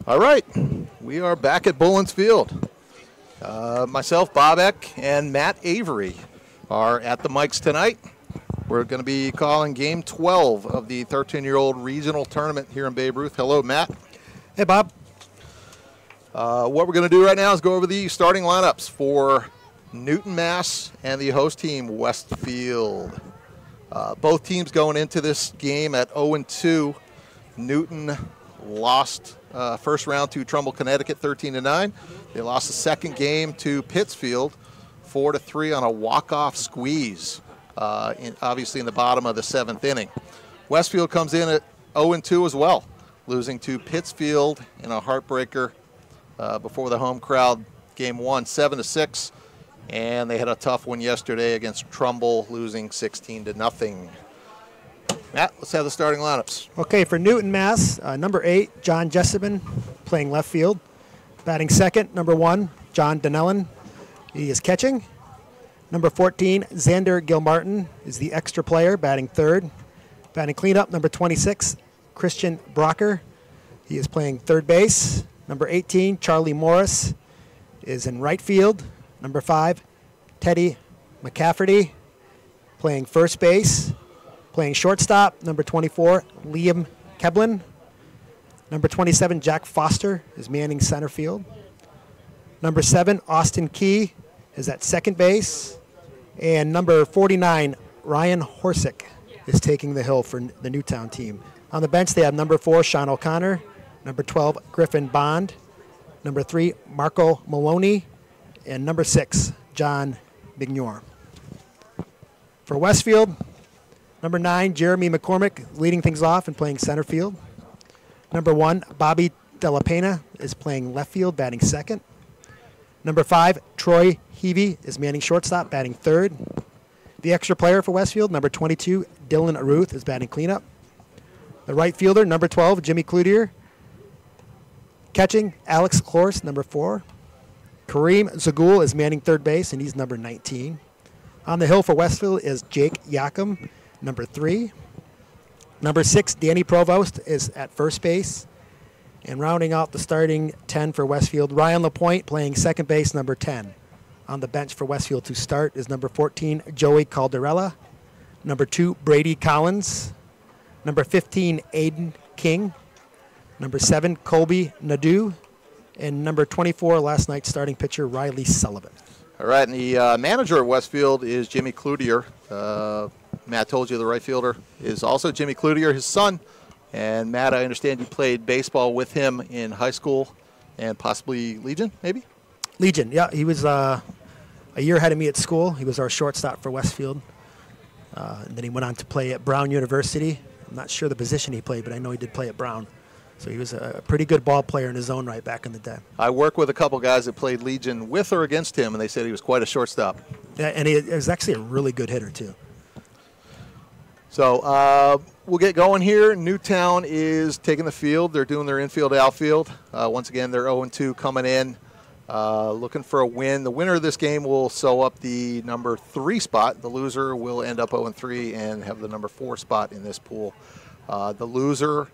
All right, we are back at Bullens Field. Myself, Bob Eck, and Matt Avery are at the mics tonight. We're going to be calling Game 12 of the 13-year-old regional tournament here in Babe Ruth. Hello, Matt. Hey, Bob. What we're going to do right now is go over the starting lineups for Newton, Mass, and the host team, Westfield. Both teams going into this game at 0-2. Newton lost first round to Trumbull, Connecticut, 13-9. They lost the second game to Pittsfield, 4-3 on a walk-off squeeze, obviously in the bottom of the seventh inning. Westfield comes in at 0-2 as well, losing to Pittsfield in a heartbreaker before the home crowd. Game 1, 7-6, and they had a tough one yesterday against Trumbull, losing 16-0. Matt, let's have the starting lineups. Okay, for Newton, Mass, number 8, John Jessupan, playing left field. Batting second, number 1, John Donnellan. He is catching. Number 14, Xander Gilmartin is the extra player, batting third. Batting cleanup, number 26, Christian Brocker. He is playing third base. Number 18, Charlie Morris is in right field. Number 5, Teddy McCafferty, playing first base. Playing shortstop, number 24, Liam Keblin. Number 27, Jack Foster is manning center field. Number 7, Austin Key is at second base. And number 49, Ryan Horsick is taking the hill for the Newtown team. On the bench, they have number 4, Sean O'Connor. Number 12, Griffin Bond. Number 3, Marco Maloney. And number 6, John Bignor. For Westfield, number 9, Jeremy McCormick, leading things off and playing center field. Number 1, Bobby Della Pena is playing left field, batting second. Number 5, Troy Heavey is manning shortstop, batting third. The extra player for Westfield, number 22, Dylan Ruth, is batting cleanup. The right fielder, number 12, Jimmy Cloutier. Catching, Alex Klors, number 4. Kareem Zagul is manning third base, and he's number 19. On the hill for Westfield is Jake Yakum, number 3. Number 6, Danny Provost is at first base. And rounding out the starting 10 for Westfield, Ryan LaPointe playing second base, number 10. On the bench for Westfield to start is number 14, Joey Calderella. Number 2, Brady Collins. Number 15, Aiden King. Number 7, Colby Nadeau. And number 24, last night's starting pitcher, Riley Sullivan. All right, and the manager of Westfield is Jimmy Cloutier. Matt told you the right fielder is also Jimmy Cloutier, his son. And Matt, I understand you played baseball with him in high school and possibly Legion, maybe? Legion, yeah. He was a year ahead of me at school. He was our shortstop for Westfield. And then he went on to play at Brown University. I'm not sure the position he played, but I know he did play at Brown. So he was a pretty good ball player in his own right back in the day. I work with a couple guys that played Legion with or against him, and they said he was quite a shortstop. Yeah, and he was actually a really good hitter, too. So we'll get going here. Newtown is taking the field. They're doing their infield, outfield. Once again, they're 0-2 coming in, looking for a win. The winner of this game will sew up the number 3 spot. The loser will end up 0-3 and have the number 4 spot in this pool. The loser,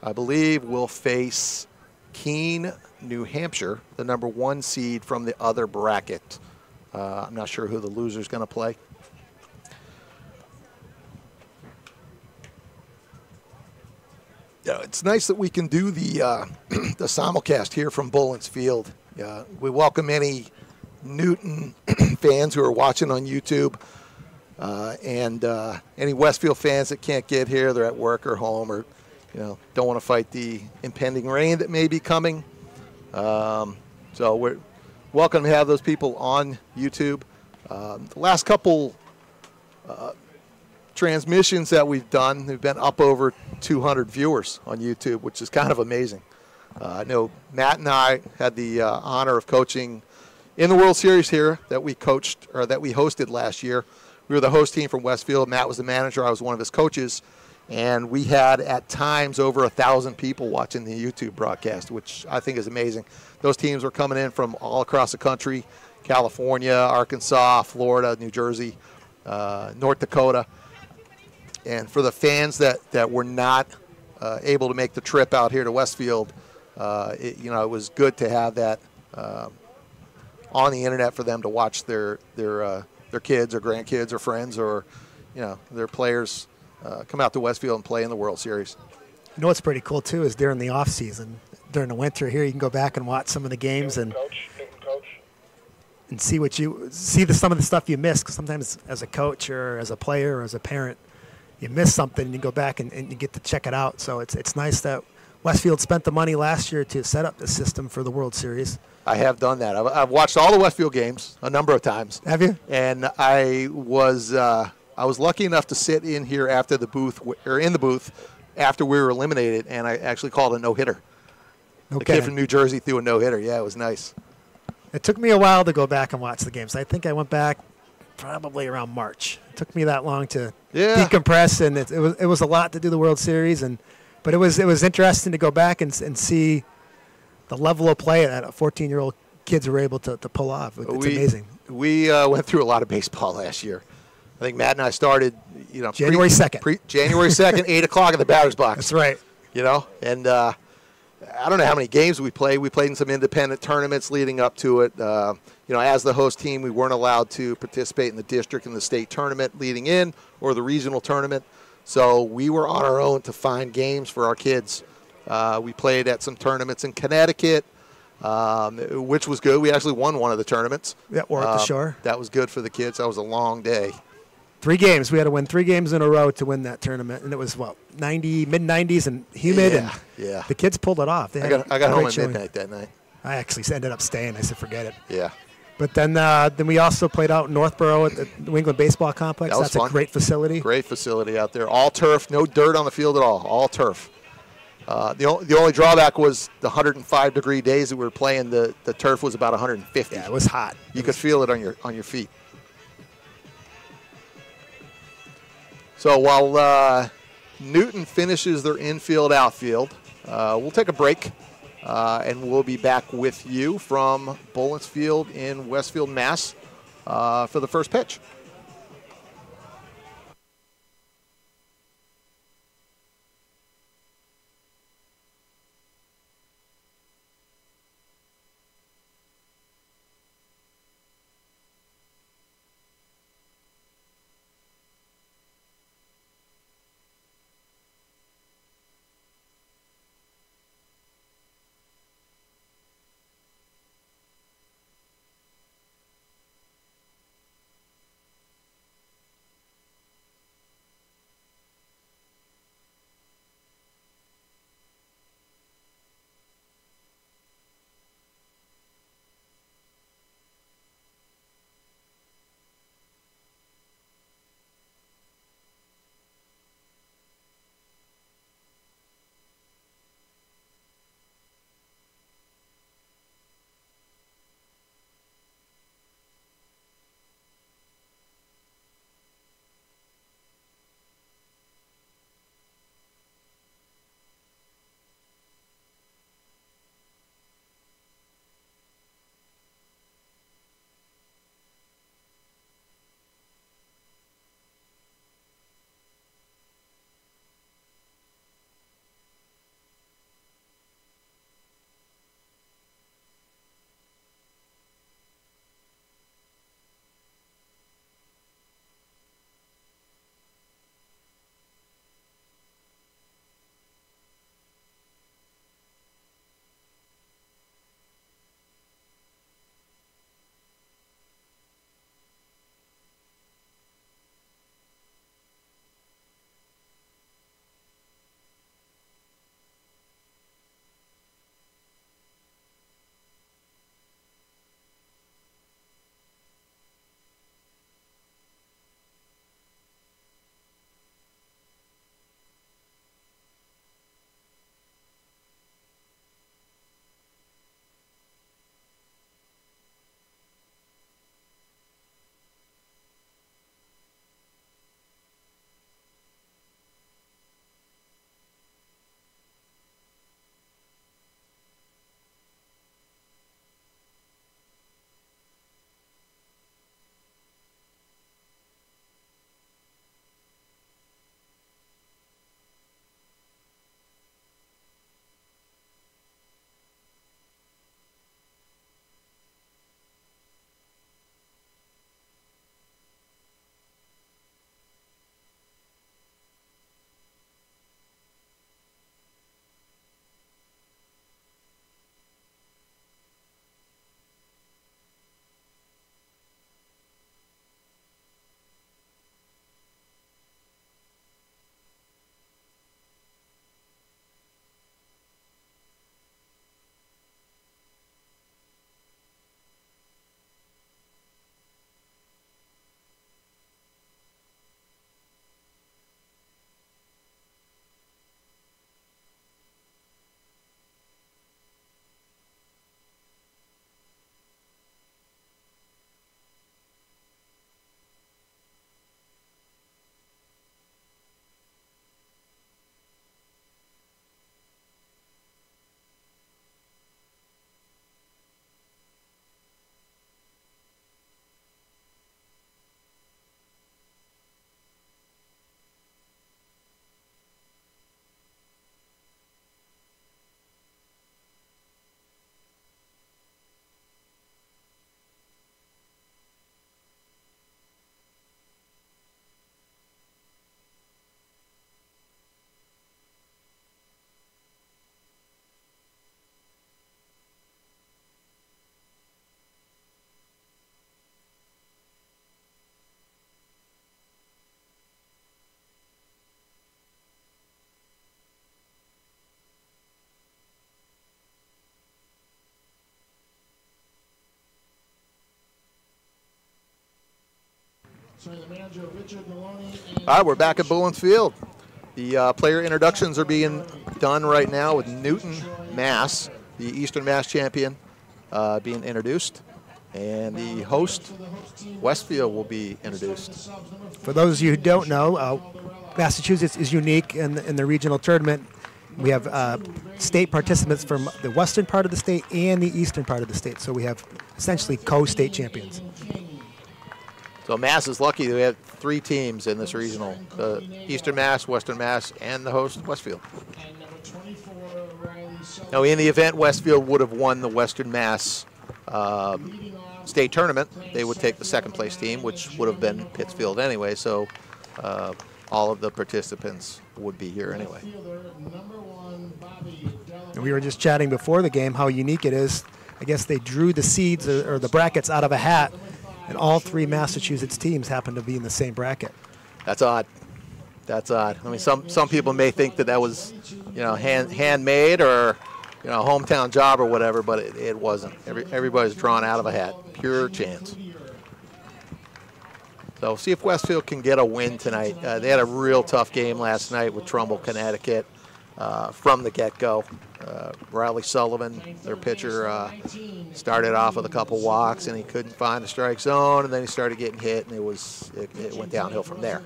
I believe, will face Keene, New Hampshire, the number 1 seed from the other bracket. I'm not sure who the loser is going to play. Yeah, it's nice that we can do the the simulcast here from Bullens Field. We welcome any Newton fans who are watching on YouTube, and any Westfield fans that can't get here. They're at work or home, or don't want to fight the impending rain that may be coming. So we're welcome to have those people on YouTube. The last couple transmissions that we've done, they've been up over 200 viewers on YouTube, which is kind of amazing. I know Matt and I had the honor of coaching in the World Series here that we coached, or that we hosted last year. We were the host team from Westfield. Matt was the manager. I was one of his coaches. And we had, at times, over 1,000 people watching the YouTube broadcast, which I think is amazing. Those teams were coming in from all across the country, California, Arkansas, Florida, New Jersey, North Dakota. And for the fans that were not able to make the trip out here to Westfield, It was good to have that on the internet for them to watch their kids or grandkids or friends or their players come out to Westfield and play in the World Series. You know what's pretty cool too is during the off season, during the winter here, you can go back and watch some of the games and see some of the stuff you missed. Because sometimes as a coach or as a player or as a parent, you miss something and you go back and you get to check it out. So it's nice that Westfield spent the money last year to set up the system for the World Series. I have done that. I've watched all the Westfield games a number of times. Have you? And I was lucky enough to sit in here in the booth after we were eliminated, and I actually called a no-hitter. Okay. The kid from New Jersey threw a no-hitter. Yeah, it was nice. It took me a while to go back and watch the games. I think I went back probably around March. It took me that long to decompress, and it was a lot to do the World Series, but it was interesting to go back and see the level of play that 14-year-old kids were able to pull off. It's amazing. We went through a lot of baseball last year. I think Matt and I started, January 2nd. January 2nd, 8 o'clock in the batter's box. That's right. And I don't know how many games we played. We played in some independent tournaments leading up to it. As the host team, we weren't allowed to participate in the district and the state tournament leading in or the regional tournament. So we were on our own to find games for our kids. We played at some tournaments in Connecticut, which was good. We actually won one of the tournaments. Yeah, or at the shore. That was good for the kids. That was a long day. 3 games. We had to win 3 games in a row to win that tournament, and it was mid-90s and humid, and the kids pulled it off. I got home at midnight that night. I actually ended up staying. I said, forget it. Yeah. But then we also played out in Northborough at the New England Baseball Complex. That's fun. A great facility. Great facility out there. All turf, no dirt on the field at all turf. The only drawback was the 105-degree days that we were playing. The turf was about 150. Yeah, it was hot. You could feel it on your feet. So while Newton finishes their infield, outfield, we'll take a break, and we'll be back with you from Bullens Field in Westfield, Mass. For the first pitch. All right, we're back at Bullens Field. The player introductions are being done right now with Newton, Mass, the Eastern Mass champion, being introduced. And the host, Westfield, will be introduced. For those of you who don't know, Massachusetts is unique in the regional tournament. We have state participants from the western part of the state and the eastern part of the state. So we have essentially co-state champions. So Mass is lucky that we have 3 teams in this regional, the Eastern Mass, Western Mass, and the host, Westfield. Now, in the event Westfield would have won the Western Mass state tournament, they would take the second place team, which would have been Pittsfield anyway, so all of the participants would be here anyway. And we were just chatting before the game how unique it is. I guess they drew the seeds or the brackets out of a hat, and all 3 Massachusetts teams happen to be in the same bracket. That's odd. That's odd. I mean, some people may think that was, handmade or, hometown job or whatever, but it wasn't. Everybody's drawn out of a hat. Pure chance. So see if Westfield can get a win tonight. They had a real tough game last night with Trumbull, Connecticut from the get-go. Riley Sullivan, their pitcher, started off with a couple walks, and he couldn't find a strike zone, and then he started getting hit, and it went downhill from there.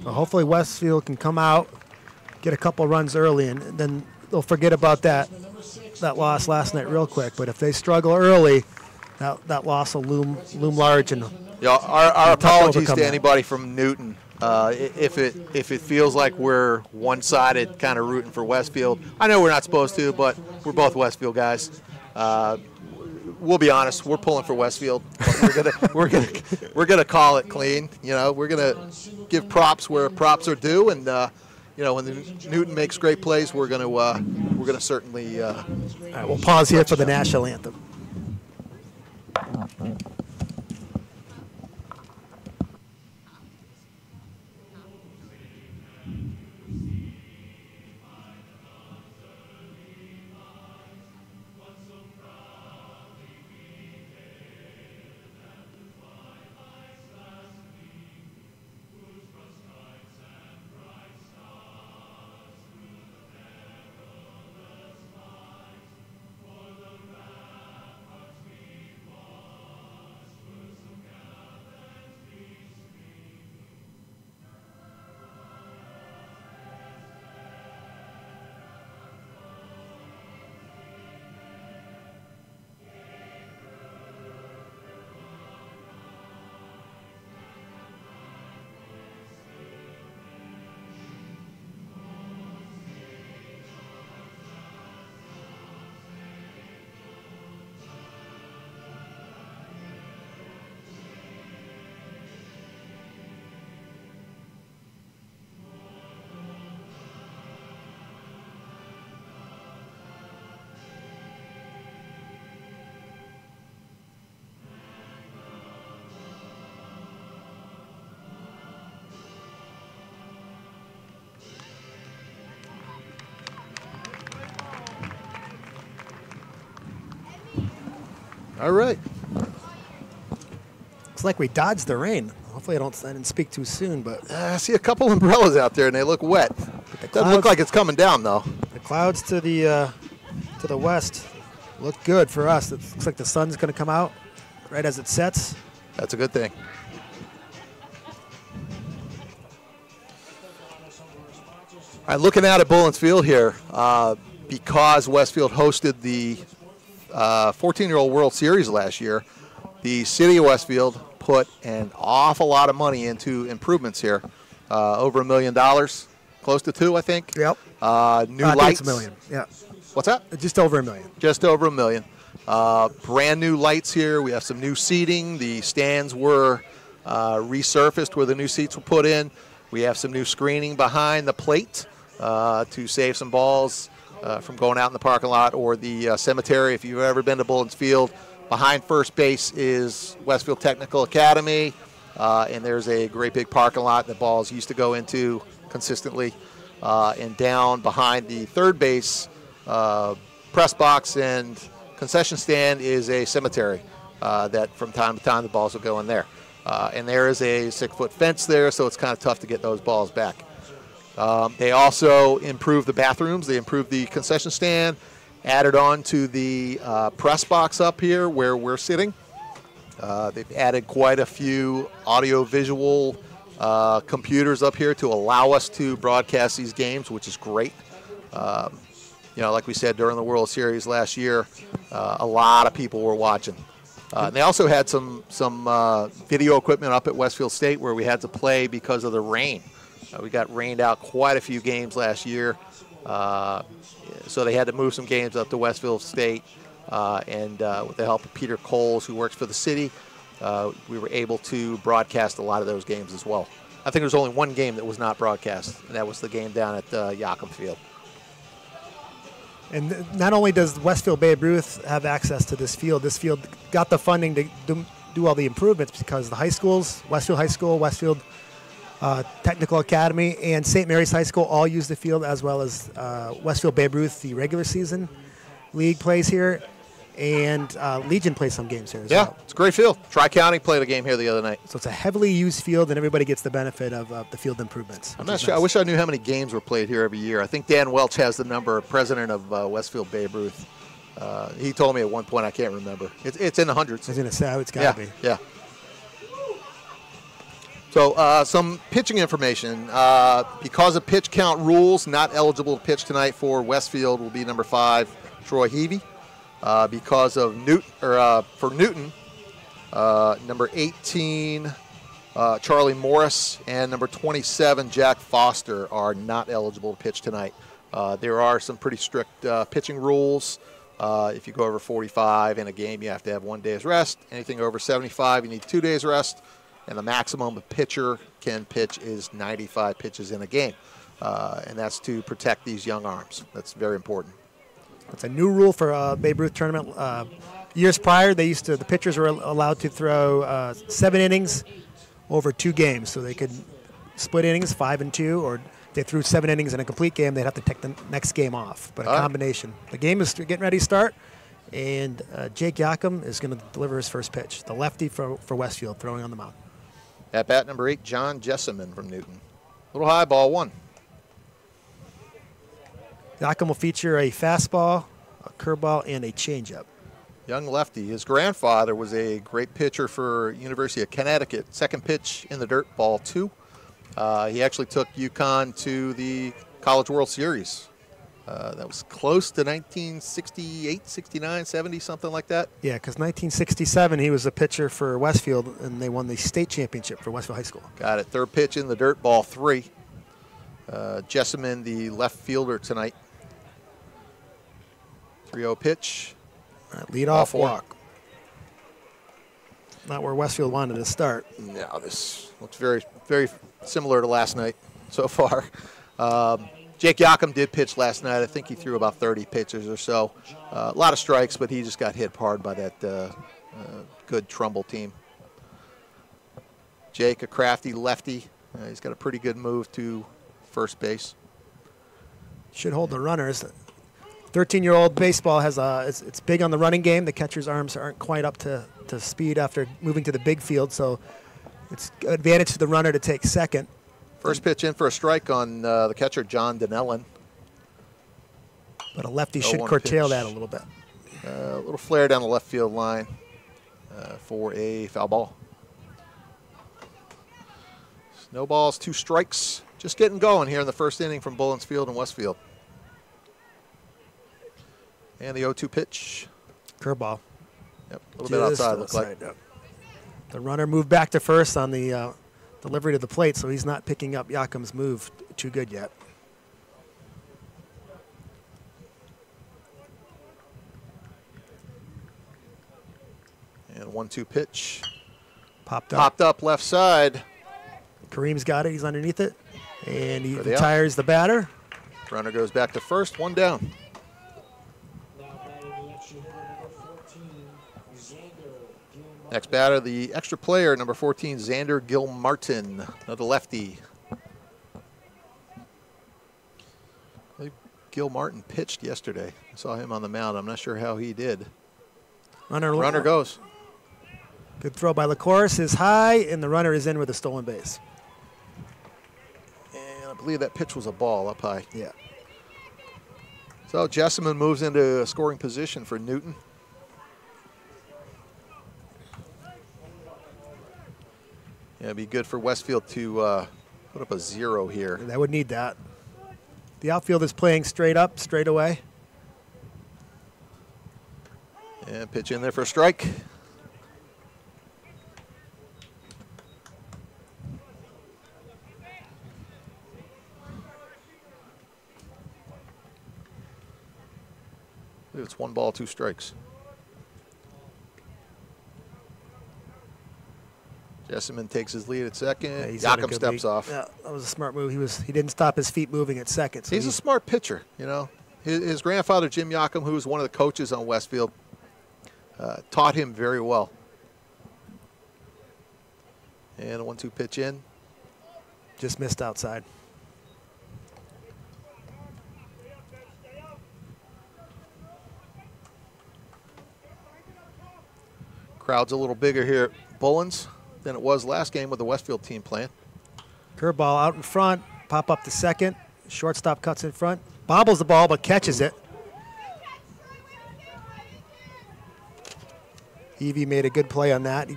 Well, hopefully Westfield can come out, get a couple runs early, and then they'll forget about that loss last night real quick. But if they struggle early, that loss will loom large. And our apologies to anybody from Newton. If it feels like we're one-sided, kind of rooting for Westfield. I know we're not supposed to, but we're both Westfield guys. We'll be honest, we're pulling for Westfield. We're gonna call it clean. We're gonna give props where props are due, and when Newton makes great plays, we're gonna certainly. All right, we'll pause here for the national anthem. All right. Looks like we dodged the rain. Hopefully I didn't speak too soon, but I see a couple umbrellas out there, and they look wet. It doesn't look like it's coming down, though. The clouds to the west look good for us. It looks like the sun's going to come out right as it sets. That's a good thing. All right, looking out at Bullens Field here, because Westfield hosted the 14-year-old World Series last year, the city of Westfield put an awful lot of money into improvements here. Over $1 million, close to 2, I think. Yep. New lights. $1 million. Yeah. What's that? Just over $1 million. Just over $1 million. Brand new lights here. We have some new seating. The stands were resurfaced where the new seats were put in. We have some new screening behind the plate to save some balls from going out in the parking lot or the cemetery. If you've ever been to Bullens Field, behind first base is Westfield Technical Academy, and there's a great big parking lot that balls used to go into consistently. And down behind the third base press box and concession stand is a cemetery that from time to time the balls will go in there. And there is a 6-foot fence there, so it's kind of tough to get those balls back. They also improved the bathrooms. They improved the concession stand, added on to the press box up here where we're sitting. They've added quite a few audio-visual computers up here to allow us to broadcast these games, which is great. Like we said during the World Series last year, a lot of people were watching. They also had some video equipment up at Westfield State where we had to play because of the rain. We got rained out quite a few games last year, so they had to move some games up to Westfield State. And with the help of Peter Coles, who works for the city, we were able to broadcast a lot of those games as well. I think there's only one game that was not broadcast, and that was the game down at Yockham Field. And not only does Westfield Babe Ruth have access to this field got the funding to do all the improvements because the high schools, Westfield High School, Westfield Technical Academy, and St. Mary's High School all use the field, as well as Westfield Babe Ruth, the regular season league plays here, and Legion plays some games here as well. Yeah, it's a great field. Tri-County played a game here the other night. So it's a heavily used field, and everybody gets the benefit of the field improvements. I'm not sure. Nice. I wish I knew how many games were played here every year. I think Dan Welch has the number, president of Westfield Babe Ruth. He told me at one point, I can't remember. It's in the hundreds. I was going to say, it's got to be. Yeah. So some pitching information. Because of pitch count rules, not eligible to pitch tonight for Westfield will be number 5, Troy Heavey. Because of for Newton, number 18, Charlie Morris, and number 27, Jack Foster, are not eligible to pitch tonight. There are some pretty strict pitching rules. If you go over 45 in a game, you have to have 1 day's rest. Anything over 75, you need 2 days rest. And the maximum a pitcher can pitch is 95 pitches in a game. And that's to protect these young arms. That's very important. It's a new rule for Babe Ruth tournament. Years prior, the pitchers were allowed to throw 7 innings over 2 games. So they could split innings, 5 and 2, or if they threw 7 innings in a complete game, they'd have to take the next game off. But a combination. The game is getting ready to start, and Jake Yockham is going to deliver his first pitch. The lefty for Westfield throwing on the mound. At bat number 8, John Jessamine from Newton. Little high, ball 1. Yockham will feature a fastball, a curveball, and a changeup. Young lefty. His grandfather was a great pitcher for University of Connecticut. Second pitch in the dirt, ball 2. He actually took UConn to the College World Series. That was close to 1968, 69, 70, something like that. Yeah, because 1967 he was a pitcher for Westfield, and they won the state championship for Westfield High School. Got it. Third pitch in the dirt, ball 3. Jessamine, the left fielder tonight. 3-0 pitch. Lead-off walk. Not where Westfield wanted to start. No, this looks very, very similar to last night so far. Jake Yockham did pitch last night. I think he threw about 30 pitches or so. A lot of strikes, but he just got hit hard by that good Trumbull team. Jake, a crafty lefty. He's got a pretty good move to first base. Should hold the runners. 13-year-old baseball has it's big on the running game. The catcher's arms aren't quite up to speed after moving to the big field, so it's an advantage to the runner to take second. First pitch in for a strike on the catcher, John Donnellan. But a lefty should curtail that a little bit. A little flare down the left field line for a foul ball. No balls, 2 strikes. Just getting going here in the first inning from Bullens Field and Westfield. And the 0-2 pitch. Curveball. Yep, a little bit outside, looks like. Yep. The runner moved back to first on the delivery to the plate, so he's not picking up Yockham's move too good yet. And 1-2 pitch. Popped up left side. Kareem's got it. He's underneath it. And he retires the batter. Runner goes back to first. 1 down. Next batter, the extra player, number 14, Xander Gilmartin, another lefty. I believe Gilmartin pitched yesterday. I saw him on the mound. I'm not sure how he did. Runner goes. Good throw by LaCourse is high, and the runner is in with a stolen base. And I believe that pitch was a ball up high. Yeah. So Jessamine moves into a scoring position for Newton. Yeah, it'd be good for Westfield to put up a 0 here. They would need that. The outfield is playing straight up, straight away. And pitch in there for a strike. It's 1 ball, 2 strikes. Jessamine takes his lead at second. Yeah, Yakum steps off. Yeah, that was a smart move. He didn't stop his feet moving at second. So he's a smart pitcher, you know. His grandfather, Jim Yakum, who was one of the coaches on Westfield, taught him very well. And a 1-2 pitch in. Just missed outside. Crowd's a little bigger here at Bullens than it was last game with the Westfield team playing. Curveball out in front, pop up to second. Shortstop cuts in front, bobbles the ball but catches it. Evie made a good play on that.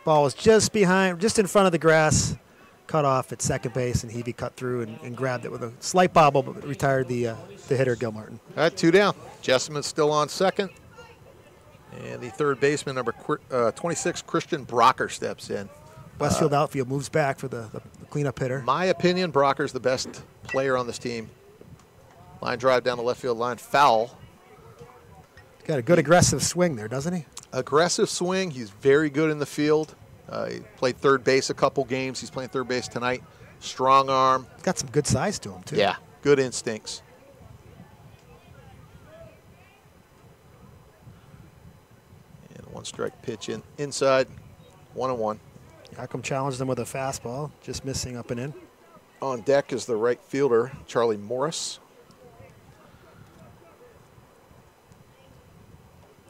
Ball was just behind, just in front of the grass, cut off at second base, and Evie cut through and grabbed it with a slight bobble, but retired the hitter, Gilmartin. All right, 2 down. Jessamine's still on second. And the third baseman, number 26, Christian Brocker, steps in. Westfield outfield moves back for the cleanup hitter. My opinion, Brocker's the best player on this team. Line drive down the left field line, foul. He's got a good aggressive swing there, doesn't he? Aggressive swing. He's very good in the field. He played third base a couple games. He's playing third base tonight. Strong arm. He's got some good size to him, too. Yeah, good instincts. And 1 strike pitch inside, 1-1. Yakum challenged him with a fastball, just missing up and in. On deck is the right fielder, Charlie Morris.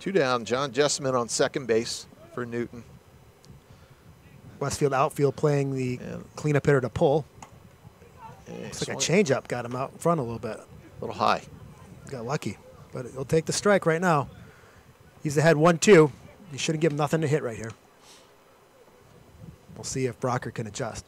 2 down, John Jessamine on second base for Newton. Westfield outfield playing the cleanup hitter to pull. Looks like a changeup got him out in front a little bit. A little high. Got lucky, but he'll take the strike right now. He's ahead 1-2. You shouldn't give him nothing to hit right here. We'll see if Brocker can adjust.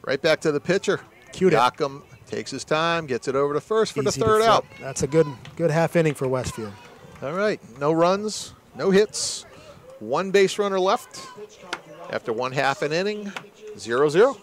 Right back to the pitcher. Cued it. Yakum takes his time, gets it over to first for the Easy to third flip. out. That's a good half inning for Westfield. All right, no runs, no hits, 1 base runner left after 1/2 an inning, 0-0.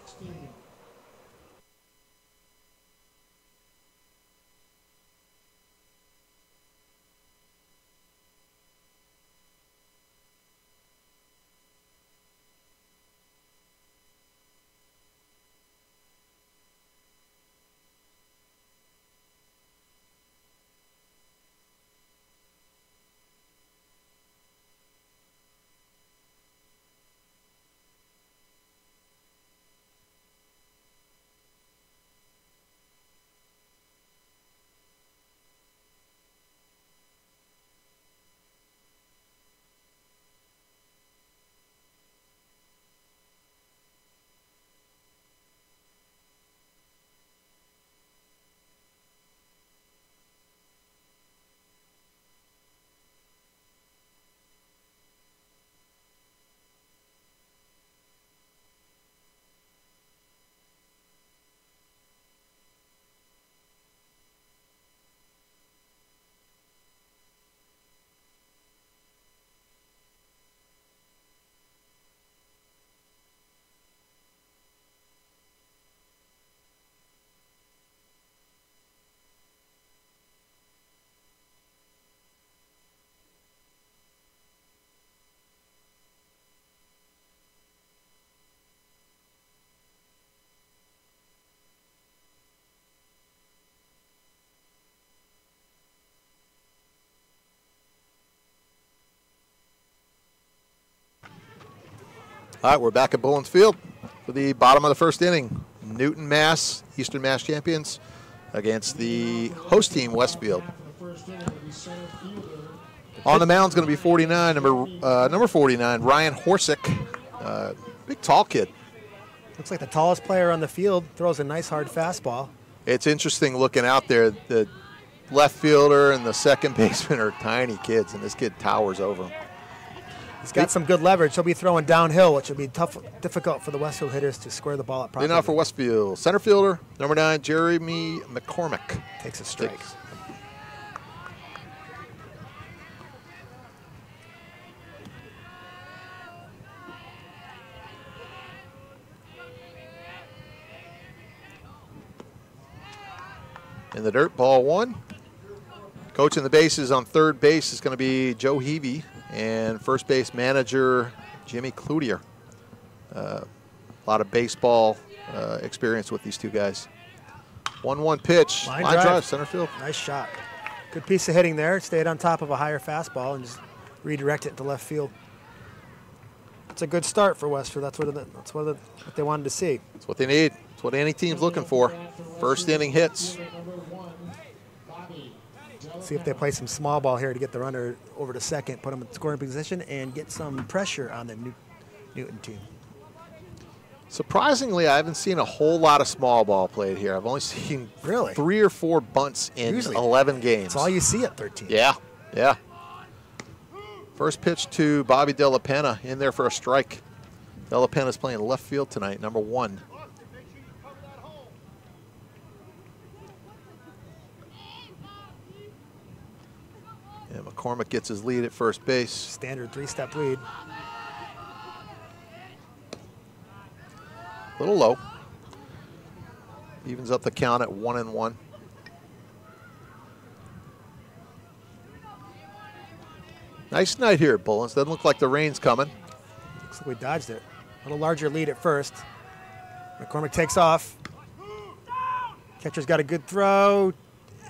All right, we're back at Bullens Field for the bottom of the first inning. Newton, Mass, Eastern Mass champions against the host team, Westfield. On the mound's going to be 49, number 49, Ryan Horsick. Big, tall kid. Looks like the tallest player on the field. Throws a nice, hard fastball. It's interesting looking out there. The left fielder and the second baseman are tiny kids, and this kid towers over them. He's got some good leverage. He'll be throwing downhill, which will be difficult for the Westfield hitters to square the ball up properly. Now for Westfield, center fielder, number 9, Jeremy McCormick. Takes a strike. In the dirt, ball 1. Coaching the bases on third base is going to be Joe Heavey, and first base manager Jimmy Cloutier. A lot of baseball experience with these two guys. 1-1 pitch, line drive, center field. Nice shot. Good piece of hitting there. Stayed on top of a higher fastball and just redirect it to left field. It's a good start for Westfield. That's what they wanted to see. That's what they need. That's what any team's looking for. First inning hits. See if they play some small ball here to get the runner over to second, put him in scoring position, and get some pressure on the Newton team. Surprisingly, I haven't seen a whole lot of small ball played here. I've only seen 3 or 4 bunts in 11 games. That's all you see at 13. Yeah, yeah. First pitch to Bobby Della Penna, in there for a strike. Della Penna's playing left field tonight, number 1. And McCormick gets his lead at first base. Standard 3-step lead. A little low. Evens up the count at 1-1. Nice night here at Bullens. Doesn't look like the rain's coming. Looks like we dodged it. A little larger lead at first. McCormick takes off. Catcher's got a good throw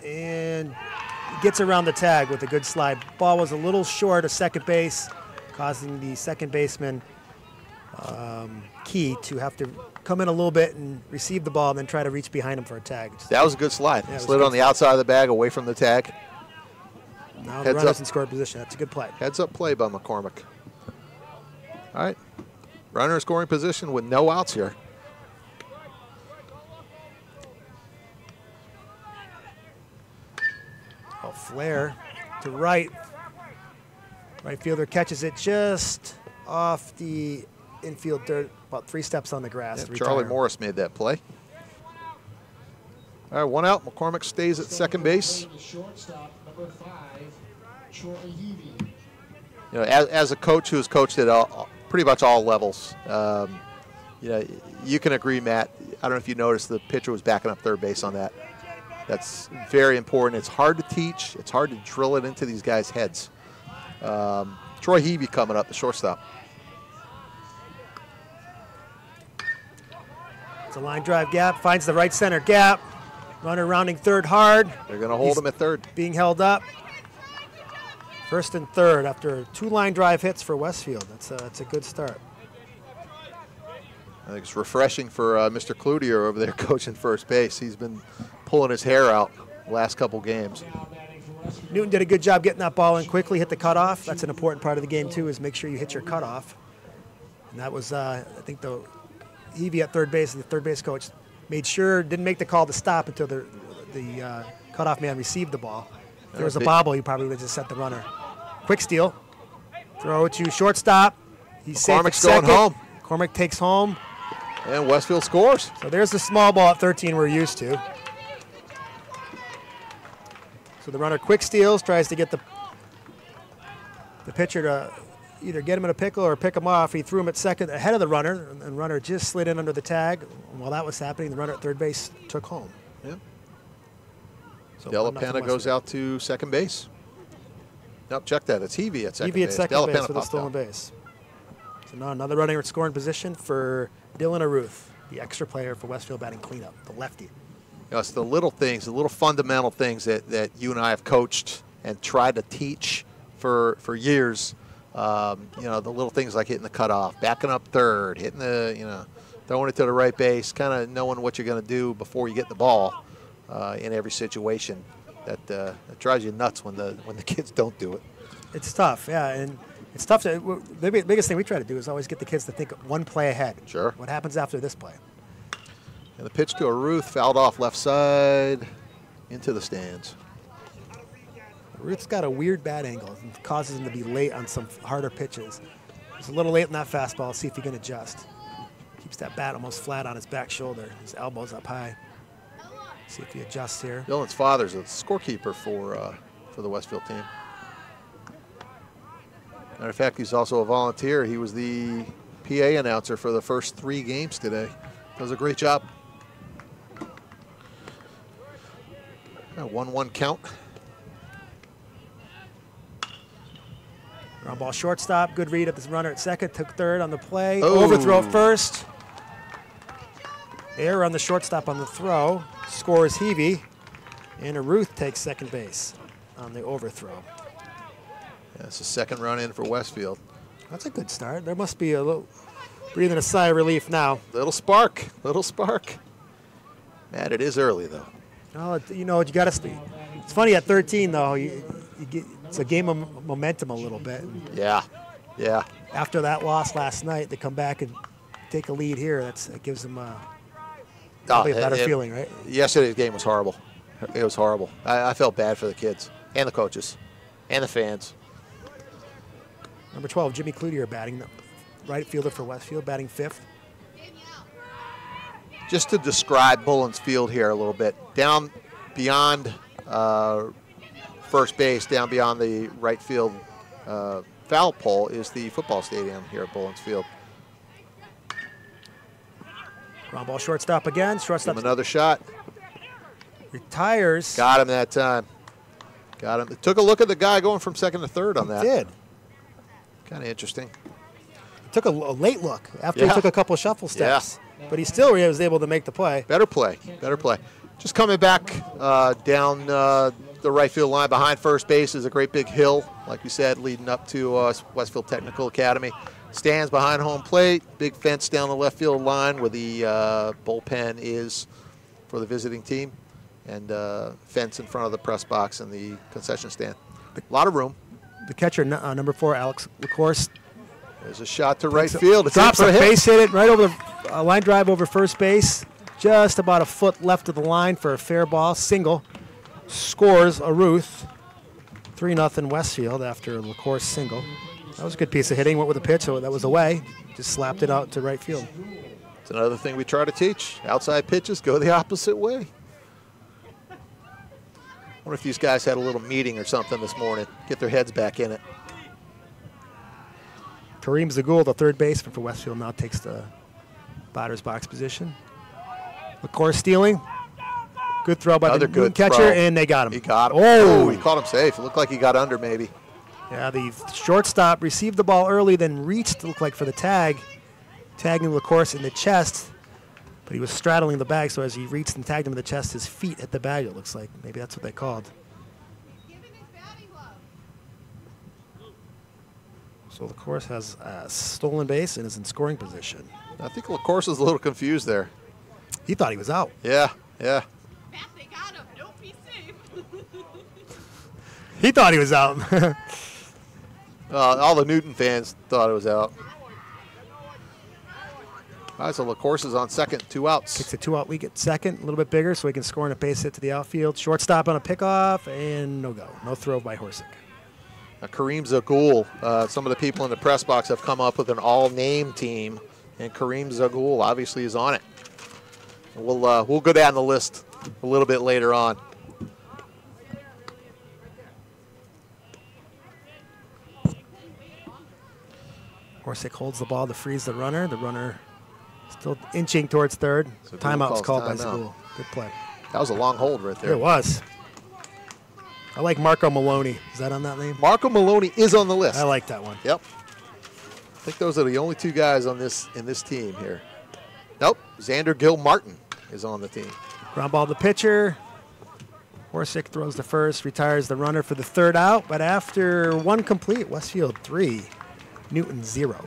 and gets around the tag with a good slide. Ball was a little short of second base, causing the second baseman Key to have to come in a little bit and receive the ball and then try to reach behind him for a tag. That was a good slide. Yeah, slid on the outside of the bag away from the tag. Now the runner's in scoring position. That's a good play. Heads up play by McCormick. All right. Runner in scoring position with no outs here. A flare to right. Right fielder catches it just off the infield dirt, about 3 steps on the grass. Yep, Charlie Morris made that play. All right, 1 out. McCormick stays at second base. You know, as a coach who's coached at pretty much all levels, you know, you can agree, Matt. I don't know if you noticed the pitcher was backing up third base on that. That's very important. It's hard to teach. It's hard to drill it into these guys' heads. Troy Heavey coming up, the shortstop. It's a line drive gap, finds the right center gap. Runner rounding third hard. They're going to hold him at third. Being held up. First and third after 2 line drive hits for Westfield. That's a good start. I think it's refreshing for Mr. Cloutier over there coaching first base. He's been pulling his hair out the last couple games. Newton did a good job getting that ball in quickly, hit the cutoff. That's an important part of the game, too, is make sure you hit your cutoff. And that was, I think, the Heavey at third base, the third base coach, made sure, didn't make the call to stop until the cutoff man received the ball. If there was a bobble, he probably would have just set the runner. Quick steal. Throw to shortstop. He's safe at second. Going home. McCormick takes home. And Westfield scores. So there's the small ball at 13 we're used to. So the runner quick steals, tries to get the pitcher to either get him in a pickle or pick him off. He threw him at second ahead of the runner, and the runner just slid in under the tag. And while that was happening, the runner at third base took home. Yeah. So Della Penna goes out to second base. Nope, check that. It's Heavey at second base. Heavey at second base with a stolen base. So now another runner in scoring position for Dylan Ruth, the extra player for Westfield batting cleanup, the lefty. You know, it's the little things, the little fundamental things that you and I have coached and tried to teach for years. You know, the little things like hitting the cutoff, backing up third, hitting the, you know, throwing it to the right base, kind of knowing what you're going to do before you get the ball in every situation. That drives you nuts when the kids don't do it. It's tough, yeah, and it's tough to. The biggest thing we try to do is always get the kids to think one play ahead. Sure. What happens after this play? And the pitch to a Ruth, fouled off left side, into the stands. Ruth's got a weird bat angle and causes him to be late on some harder pitches. He's a little late on that fastball. See if he can adjust. Keeps that bat almost flat on his back shoulder. His elbows up high. See if he adjusts here. Dylan's father's a scorekeeper for the Westfield team. Matter of fact, he's also a volunteer. He was the PA announcer for the first 3 games today. Does a great job. A 1-1 count. Ground ball shortstop. Good read at this runner at second. Took third on the play. Oh. Overthrow at first. Error on the shortstop on the throw. Scores Heavey. And a Ruth takes second base on the overthrow. That's the second run in for Westfield. That's a good start. There must be a little breathing a sigh of relief now. Little spark. Man, it is early though. Oh, you know, you got to speed. It's funny at 13 though. You get, it's a game of momentum a little bit. Yeah. After that loss last night, they come back and take a lead here. That gives them probably a better feeling, right? Yesterday's game was horrible. It was horrible. I felt bad for the kids and the coaches and the fans. Number 12, Jimmy Cloutier batting, right fielder for Westfield, batting 5th. Just to describe Bullens Field here a little bit, down beyond first base, down beyond the right field foul pole is the football stadium here at Bullens Field. Ground ball shortstop again. Shortstop. Give him another shot. Retires. Got him that time. Got him. Took a look at the guy going from second to third on that. Did. Kind of interesting. Took a late look after he took a couple shuffle steps. Yeah. But he still was able to make the play. Better play. Just coming back down the right field line behind first base is a great big hill, like we said, leading up to Westfield Technical Academy. Stands behind home plate, big fence down the left field line where the bullpen is for the visiting team, and fence in front of the press box and the concession stand. A lot of room. The catcher, number 4, Alex LaCourse. There's a shot to right field. It's drops a a base hit it right over the line drive over first base. Just about a foot left of the line for a fair ball. Single. Scores a Ruth. 3-0 Westfield after a LaCourse single. That was a good piece of hitting. Went with a pitch, so that was away. Just slapped it out to right field. It's another thing we try to teach. Outside pitches go the opposite way. I wonder if these guys had a little meeting or something this morning. Get their heads back in it. Kareem Zagul, the third baseman for Westfield, now takes the batter's box position. LaCourse stealing. Good throw by the good catcher, throw. And they got him. He got him. Oh, he caught him safe. It looked like he got under maybe. Yeah, the shortstop received the ball early, then reached, looked like, for the tag, tagging LaCourse in the chest. But he was straddling the bag, so as he reached and tagged him in the chest, his feet hit the bag, it looks like. Maybe that's what they called. So LaCourse has a stolen base and is in scoring position. I think LaCourse is a little confused there. He thought he was out. Yeah. They got him. Don't be safe. He thought he was out. All the Newton fans thought it was out. All right, so LaCourse is on second, 2 outs. Kicks a 2-out lead at second, a little bit bigger, so he can score on a base hit to the outfield. Shortstop on a pickoff, and no go. No throw by Horsick. Kareem Zagul, some of the people in the press box have come up with an all-name team, and Kareem Zagul obviously is on it. We'll go down the list a little bit later on. Horsick holds the ball to freeze the runner. The runner still inching towards third. So Timeout was called by timeout. Zagul. Good play. That was a long hold right there. It was. I like Marco Maloney. Is that on that name? Marco Maloney is on the list. I like that one. Yep. I think those are the only 2 guys on in this team here. Nope. Xander Gilmartin is on the team. Ground ball to the pitcher. Horsick throws the first, retires the runner for the 3rd out. But after 1 complete, Westfield 3, Newton 0.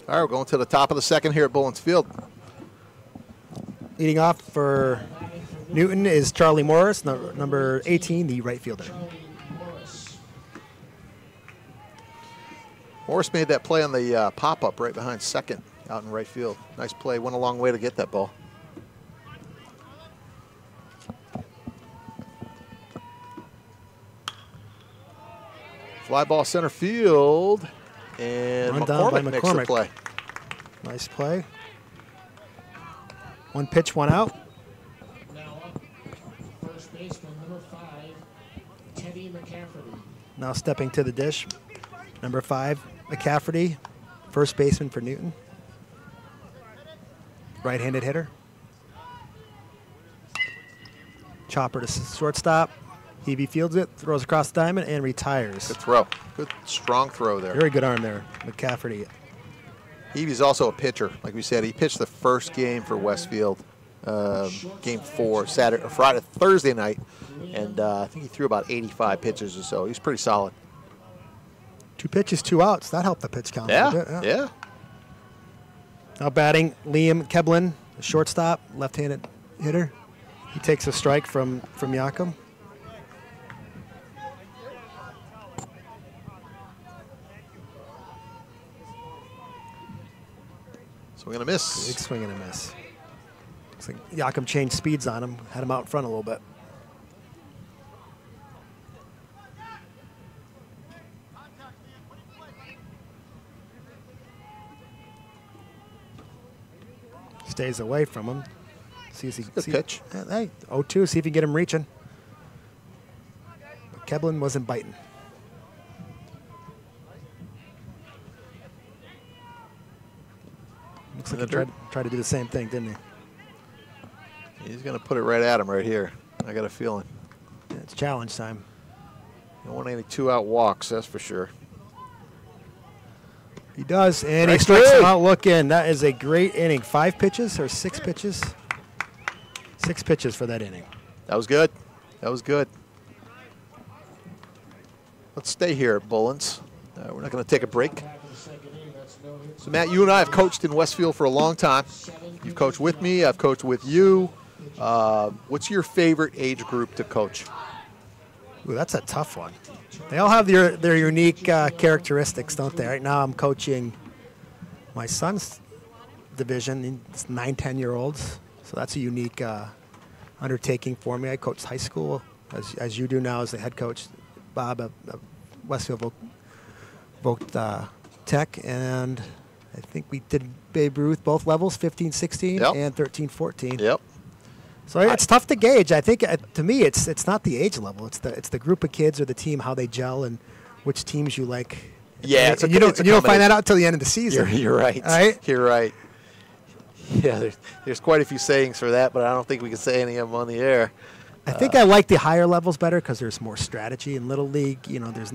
All right, we're going to the top of the second here at Bullens Field. Leading off for Newton is Charlie Morris, number 18, the right fielder. Morris made that play on the pop-up right behind second out in right field. Nice play. Went a long way to get that ball. Fly ball center field. And Run down by McCormick makes the play. Nice play. One pitch, one out. Now up, first baseman, number 5, Teddy McCafferty. Now stepping to the dish, number 5, McCafferty, first baseman for Newton. Right-handed hitter. Chopper to shortstop. Hebe fields it, throws across the diamond, and retires. Good throw. Good, strong throw there. Very good arm there, McCafferty. Hebe's also a pitcher. Like we said, he pitched the first game for Westfield, game 4, Thursday night, and I think he threw about 85 pitches or so. He's pretty solid. 2 pitches, 2 outs. That helped the pitch count Yeah, a bit. yeah. Now batting, Liam Keblin, the shortstop, left-handed hitter. He takes a strike from Yakum. Swing and a miss. Big swing and a miss. Looks like Yakum changed speeds on him, had him out in front a little bit. Stays away from him. Sees he Good pitch. Hey, 0-2. See if he can get him reaching. But Keblin wasn't biting. Looks like he tried to do the same thing, didn't he? He's going to put it right at him right here. I got a feeling. Yeah, it's challenge time. Don't want any 2-out walks, that's for sure. He does, and he Strike strikes three. him out looking. That is a great inning. 5 pitches or 6 pitches? 6 pitches for that inning. That was good. That was good. Let's stay here at Bullens. We're not going to take a break. So, Matt, you and I have coached in Westfield for a long time. You've coached with me. I've coached with you. What's your favorite age group to coach? Ooh, that's a tough one. They all have their unique characteristics, don't they? Right now I'm coaching my son's division. It's 9, 10-year-olds. So that's a unique undertaking for me. I coach high school, as you do now as the head coach, Bob, at Westfield Voc Tech. And I think we did Babe Ruth, both levels, 15, 16 Yep. and 13, 14. Yep. So it's tough to gauge. I think to me, it's not the age level. It's the group of kids or the team, how they gel, and which teams you like. Yeah, and you don't find that out until the end of the season. You're right. All right? You're right. Yeah, there's quite a few sayings for that, but I don't think we can say any of them on the air. I think I like the higher levels better because there's more strategy in Little League. You know, there's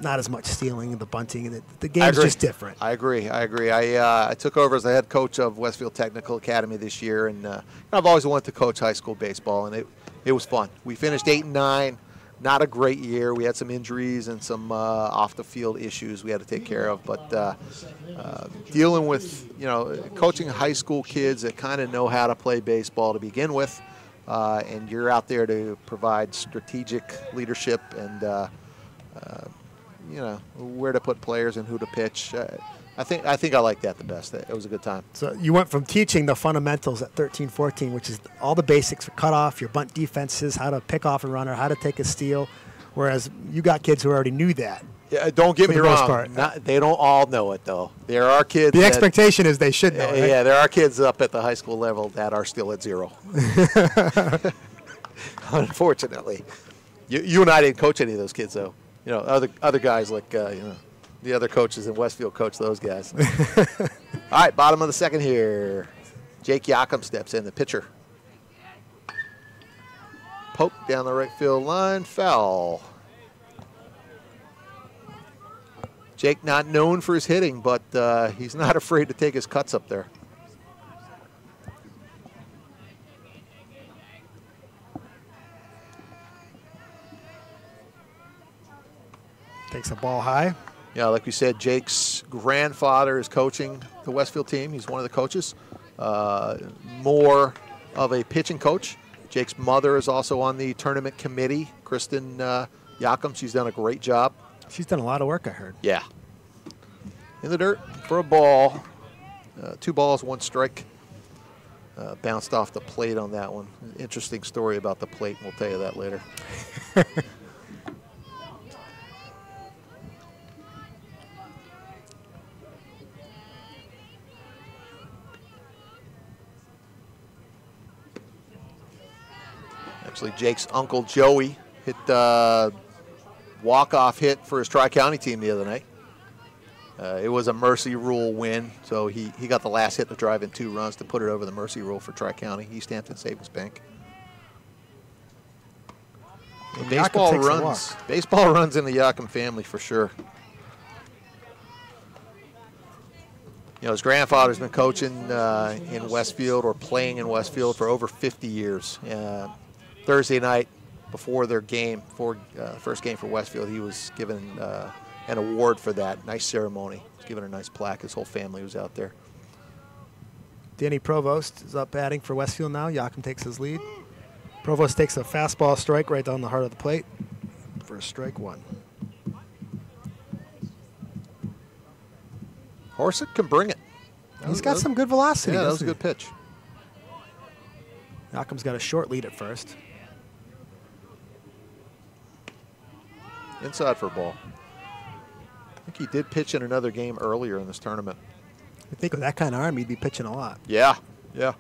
not as much stealing and the bunting, and the game's just different. I agree. I took over as the head coach of Westfield Technical Academy this year, and I've always wanted to coach high school baseball, and it was fun. We finished 8-9. Not a great year. We had some injuries and some off-the-field issues we had to take care of, but dealing with, coaching high school kids that kind of know how to play baseball to begin with, and you're out there to provide strategic leadership and, where to put players and who to pitch. I think I like that the best. It was a good time. So you went from teaching the fundamentals at 13, 14, which is all the basics for cutoff, your bunt defenses, how to pick off a runner, how to take a steal, whereas you got kids who already knew that. Yeah, don't get me For the most wrong. part. They don't all know it, though. There are kids. The expectation is they should know. Right? Yeah, there are kids up at the high school level that are still at 0. Unfortunately, you and I didn't coach any of those kids, though. Other guys like the other coaches in Westfield coach those guys. All right, bottom of the second here. Jake Yakum steps in, the pitcher. Poke down the right field line, foul. Jake not known for his hitting, but he's not afraid to take his cuts up there. Takes a ball high. Yeah, like we said, Jake's grandfather is coaching the Westfield team. He's one of the coaches. More of a pitching coach. Jake's mother is also on the tournament committee, Kristen Yakum. She's done a great job. She's done a lot of work, I heard. Yeah. In the dirt for a ball. 2 balls, 1 strike. Bounced off the plate on that one. Interesting story about the plate, and we'll tell you that later. Actually, Jake's uncle Joey hit walk-off hit for his Tri-County team the other night. It was a mercy rule win, so he got the last hit to drive in 2 runs to put it over the mercy rule for Tri-County, East Hampton Savings Bank. Baseball runs in the Yakum family for sure. You know, his grandfather's been coaching in Westfield or playing in Westfield for over 50 years. Thursday night before their game, first game for Westfield, he was given an award for that. Nice ceremony. He was given a nice plaque. His whole family was out there. Danny Provost is up batting for Westfield now. Yakum takes his lead. Provost takes a fastball strike right down the heart of the plate for strike 1. Horsick can bring it. He's got some good velocity. Yeah, that was a good pitch. Yakum's got a short lead at first. Inside for a ball. I think he did pitch in another game earlier in this tournament. I think with that kind of arm, he'd be pitching a lot. Yeah, yeah.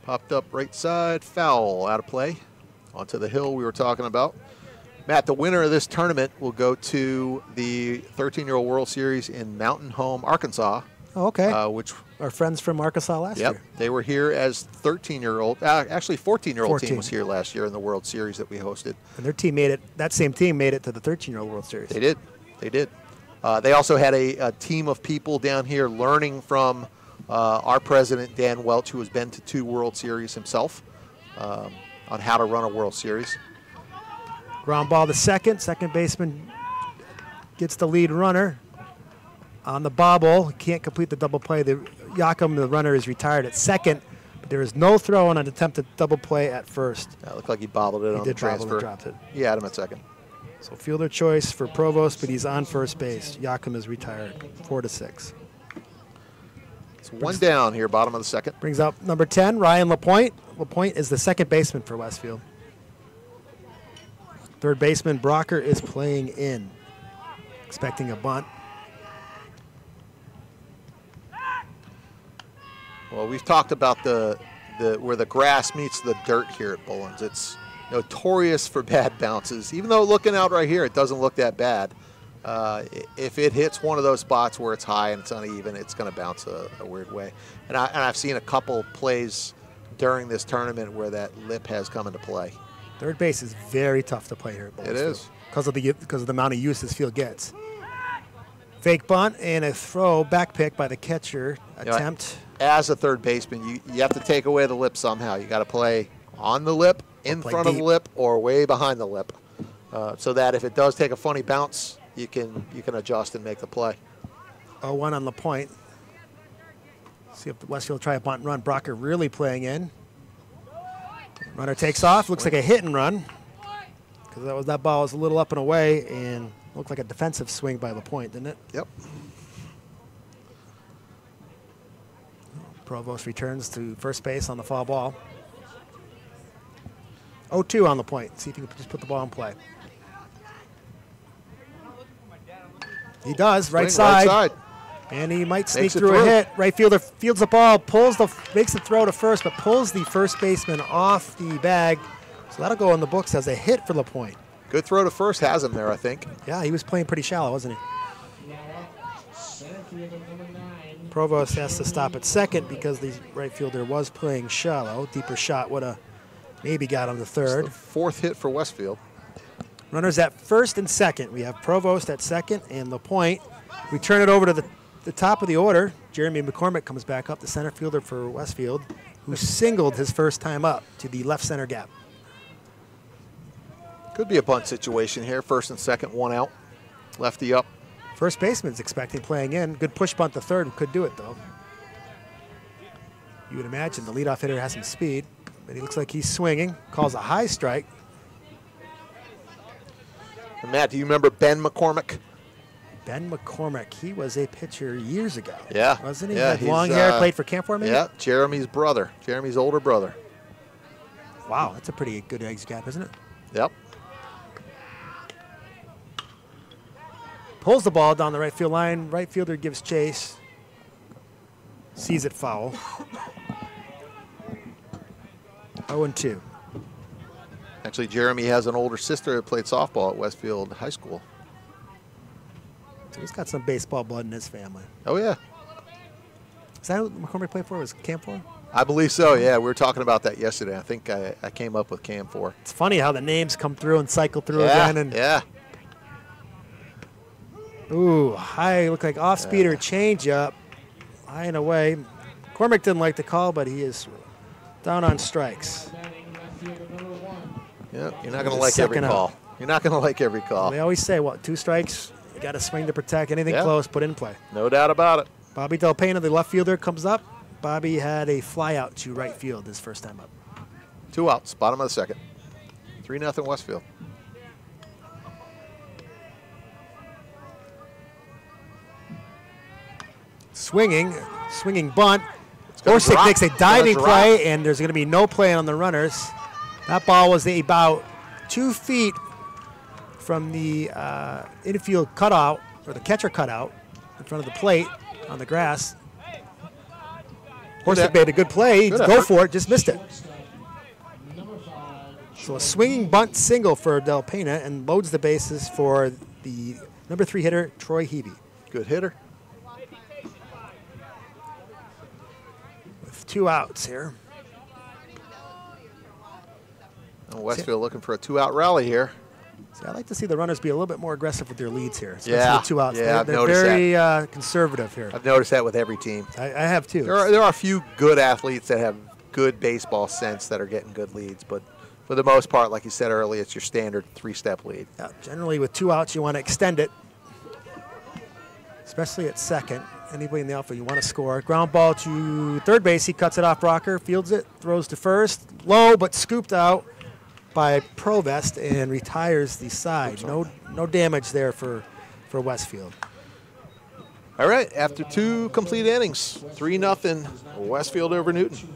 Popped up right side, foul, out of play. Onto the hill we were talking about. Matt, the winner of this tournament will go to the 13-year-old World Series in Mountain Home, Arkansas. Oh, okay. Which our friends from Arkansas last year. They were here as 13-year-old. Actually, 14-year-old team was here last year in the World Series that we hosted. And their team made it. That same team made it to the 13-year-old World Series. They did. They did. They also had a team of people down here learning from our president, Dan Welch, who has been to 2 World Series himself, on how to run a World Series. Ground ball to second. Second baseman gets the lead runner on the bobble. Can't complete the double play. The runner, is retired at second, but there is no throw on an attempted double play at first. It looked like he bobbled it on the transfer. He dropped it. He had him at second. So fielder choice for Provost, but he's on first base. Yakum is retired, 4-6. It's 1 down here, bottom of the second. Brings out number 10, Ryan LaPointe. LaPointe is the second baseman for Westfield. Third baseman Brocker is playing in, expecting a bunt. Well, we've talked about the where the grass meets the dirt here at Bullens. It's notorious for bad bounces. Even though looking out right here, it doesn't look that bad. If it hits one of those spots where it's high and it's uneven, it's going to bounce a weird way. And I've seen a couple plays during this tournament where that lip has come into play. Third base is very tough to play here at Bullens. It is. Because of the amount of use this field gets. Fake bunt and a throw, back pick by the catcher attempt. As a third baseman, you have to take away the lip somehow. You got to play on the lip, in front of the lip, or way behind the lip, so that if it does take a funny bounce, you can adjust and make the play. 0-1 on LaPointe. See if Westfield try a bunt and run. Brocker really playing in. Runner takes off. Looks like a hit and run, because that ball was a little up and away and looked like a defensive swing by LaPointe, didn't it? Yep. Provost returns to first base on the foul ball. 0-2 on LaPointe. See if he can just put the ball in play. He does, right side. And he might sneak through a hit. Right fielder fields the ball, makes the throw to first, but pulls the first baseman off the bag. So that'll go in the books as a hit for LaPointe. Good throw to first has him there, I think. Yeah, he was playing pretty shallow, wasn't he? Center fielder number 9. Provost has to stop at second because the right fielder was playing shallow. Deeper shot would have maybe got him to third. It's the 4th hit for Westfield. Runners at first and second. We have Provost at second and LaPointe. We turn it over to the top of the order. Jeremy McCormick comes back up, the center fielder for Westfield. who singled his first time up to the left center gap. Could be a bunt situation here. First and second, one out. Lefty up. First baseman's expecting playing in. Good push bunt to third. Could do it, though. You would imagine the leadoff hitter has some speed, but he looks like he's swinging. Calls a high strike. And Matt, do you remember Ben McCormick? Ben McCormick, he was a pitcher years ago. Yeah. Wasn't he? Yeah, Had long hair, played for Camphor, maybe? Yeah, Jeremy's brother. Jeremy's older brother. Wow, that's a pretty good age gap, isn't it? Yep. Pulls the ball down the right field line. Right fielder gives chase. Sees it foul. 0-2. Actually, Jeremy has an older sister that played softball at Westfield High School. So he's got some baseball blood in his family. Oh, yeah. Is that who McCormick played for? Was Camphor? I believe so, yeah. We were talking about that yesterday. I think I came up with Camphor. It's funny how the names come through and cycle through Yeah, again. And yeah. ooh, high, look like off-speeder changeup. High and away. McCormick didn't like the call, but he is down on strikes. Yeah, you're not going to like every call. You're not going to like every call. They always say, what, 2 strikes? You got to swing to protect. Anything Yeah. close, put in play. No doubt about it. Bobby Del Pena, the left fielder, comes up. Bobby had a fly out to right field his first time up. 2 outs, bottom of the second. 3-0 Westfield. Swinging bunt. gonna Orsic drop. makes a It's gonna diving drop. play, and there's going to be no play on the runners. That ball was about 2 feet from the infield cutout, or the catcher cutout, in front of the plate on the grass. Orsic made a good play. Good Go effort. for it, just missed it. So a swinging bunt single for Del Pena and loads the bases for the number 3 hitter, Troy Hebe. Good hitter. With 2 outs here. And Westfield looking for a 2-out rally here. See, I like to see the runners be a little bit more aggressive with their leads here, especially Yeah, with 2 outs. yeah, I've they're noticed very conservative here. I've noticed that with every team. I have too. There are a few good athletes that have good baseball sense that are getting good leads, but for the most part, like you said earlier, it's your standard 3-step lead. Yeah, generally, with 2 outs, you want to extend it, especially at second. Anybody in the outfield, you want to score. Ground ball to third base. He cuts it off Rocker, fields it, throws to first. Low, but scooped out by Provest and retires the side. No damage there for Westfield. All right, after 2 complete innings, 3-0 Westfield over Newton.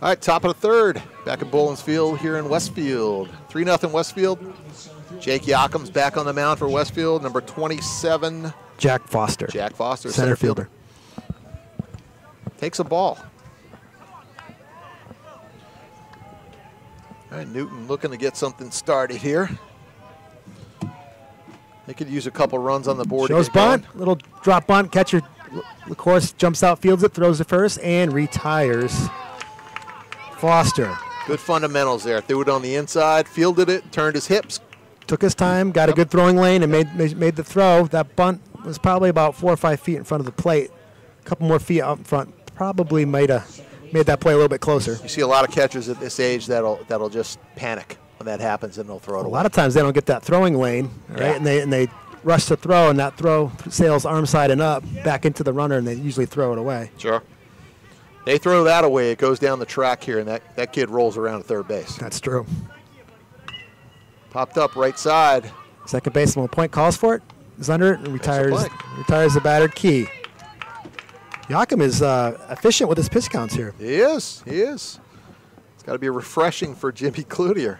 All right, top of the third, back at Bullens Field here in Westfield. 3-0 Westfield. Jake Yakum's back on the mound for Westfield, number 27. Jack Foster. Jack Foster, Center fielder. Takes a ball. All right, Newton looking to get something started here. They could use a couple runs on the board. Shows bunt, little drop bunt. Catcher, of course, jumps out, fields it, throws it first, and retires. Foster. Good fundamentals there. Threw it on the inside, fielded it, turned his hips. Took his time, got a good throwing lane, and made the throw. That bunt was probably about 4 or 5 feet in front of the plate. A couple more feet out in front. Probably might have made that play a little bit closer. You see a lot of catchers at this age that'll just panic when that happens, and they'll throw it away. A lot of times they don't get that throwing lane, right? Yeah. And they rush to throw, and that throw sails arm side and up back into the runner, and they usually throw it away. Sure. They throw that away, it goes down the track here, and that kid rolls around at third base. That's true. Popped up right side. Second baseman, point calls for it. Is under it and retires the battered key. Yakum is efficient with his pitch counts here. He is. It's got to be refreshing for Jimmy Cloutier.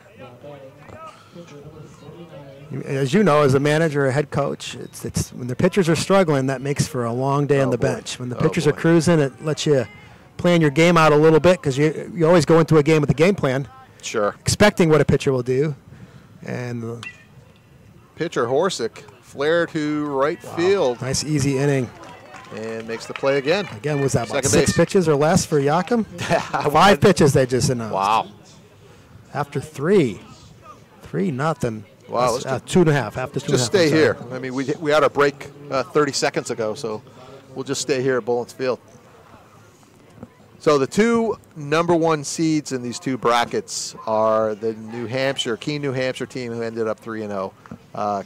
As you know, as a manager or a head coach, it's when the pitchers are struggling, that makes for a long day on the bench. When the pitchers are cruising, it lets you plan your game out a little bit because you always go into a game with a game plan. Sure. Expecting what a pitcher will do. And pitcher Horsick flared to right field. Nice easy inning. And makes the play again. Again, was that about Second 6 base. pitches or less for Yakum? 5 pitches they just announced. Wow. After 3. 3-0. Wow. That's, 2.5. After 2.5. Just stay here. I mean, we had a break 30 seconds ago, so we'll just stay here at Bullens Field. So the two #1 seeds in these two brackets are the Keene, New Hampshire team who ended up 3-0.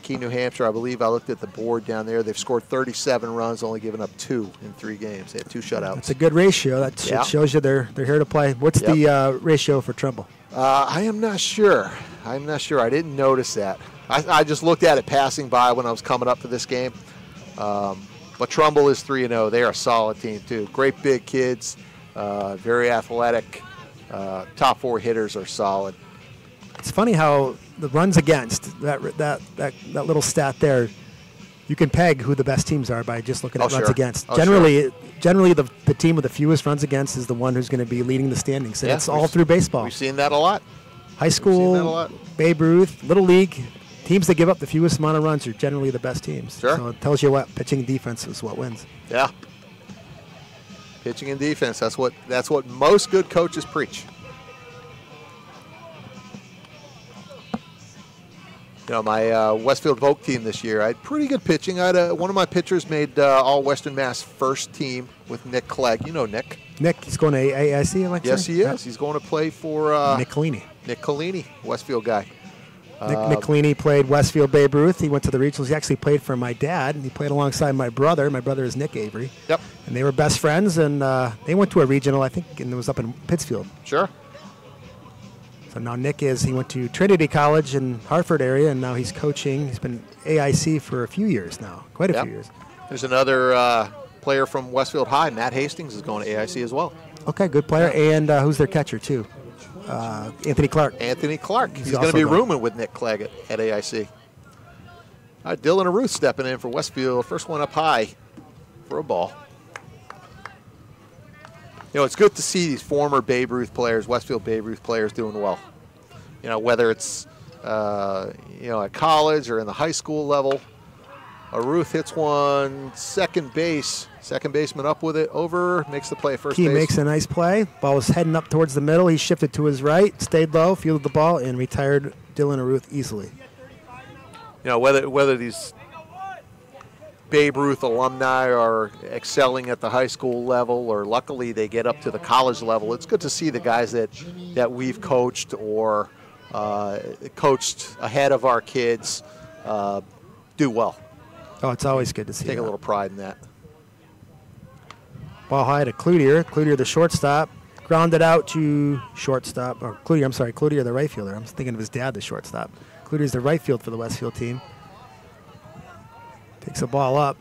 Keene, New Hampshire, I believe I looked at the board down there. They've scored 37 runs, only given up 2 in 3 games. They had 2 shutouts. That's a good ratio. That shows you they're here to play. What's the ratio for Trimble? I am not sure. I didn't notice that. I just looked at it passing by when I was coming up for this game. But Trumbull is 3-0. They are a solid team, too. Great big kids. Very athletic. Top 4 hitters are solid. It's funny how the runs against, that little stat there, you can peg who the best teams are by just looking at runs against. Generally the team with the fewest runs against is the one who's going to be leading the standings. And it's all through baseball. We've seen that a lot. High school, Babe Ruth, Little League, teams that give up the fewest amount of runs are generally the best teams. Sure. So it tells you what pitching and defense is what wins. Yeah. Pitching and defense, that's what most good coaches preach. You know, my Westfield Vogue team this year, I had pretty good pitching. I had one of my pitchers made all Western Mass first team with Nick Clegg. You know Nick. Nick, he's going to AIC election? Yes, he is. He's going to play for Nick Collini. Nick Collini, Westfield guy. Nick Collini played Westfield Babe Ruth. He went to the regionals. He actually played for my dad, and he played alongside my brother. My brother is Nick Avery. Yep. And they were best friends, and they went to a regional, I think, and it was up in Pittsfield. Sure. So now he went to Trinity College in Hartford area, and now he's coaching. He's been AIC for a few years now, quite a few years. There's another player from Westfield High, Matt Hastings, is going to AIC as well. Okay, good player. And who's their catcher, too? Anthony Clark. Anthony Clark. He's going to be rooming with Nick Clegg at AIC. All right, Dylan and Ruth stepping in for Westfield. First one up high for a ball. You know, it's good to see these former Babe Ruth players, Westfield Babe Ruth players, doing well. You know, whether it's at college or in the high school level. Ruth hits one, second baseman up with it, over, makes the play first base. He makes a nice play. Ball was heading up towards the middle. He shifted to his right, stayed low, fielded the ball, and retired Dylan and Ruth easily. You know, whether these Babe Ruth alumni are excelling at the high school level, or luckily they get up to the college level, it's good to see the guys that we've coached or coached ahead of our kids do well. Oh, it's always good to see. Take a little pride in that. Ball high to Cloutier. Cloutier, the shortstop, grounded out to shortstop. Or Cloutier, the right fielder. I'm thinking of his dad, the shortstop. Cloutier's the right field for the Westfield team. Takes the ball up.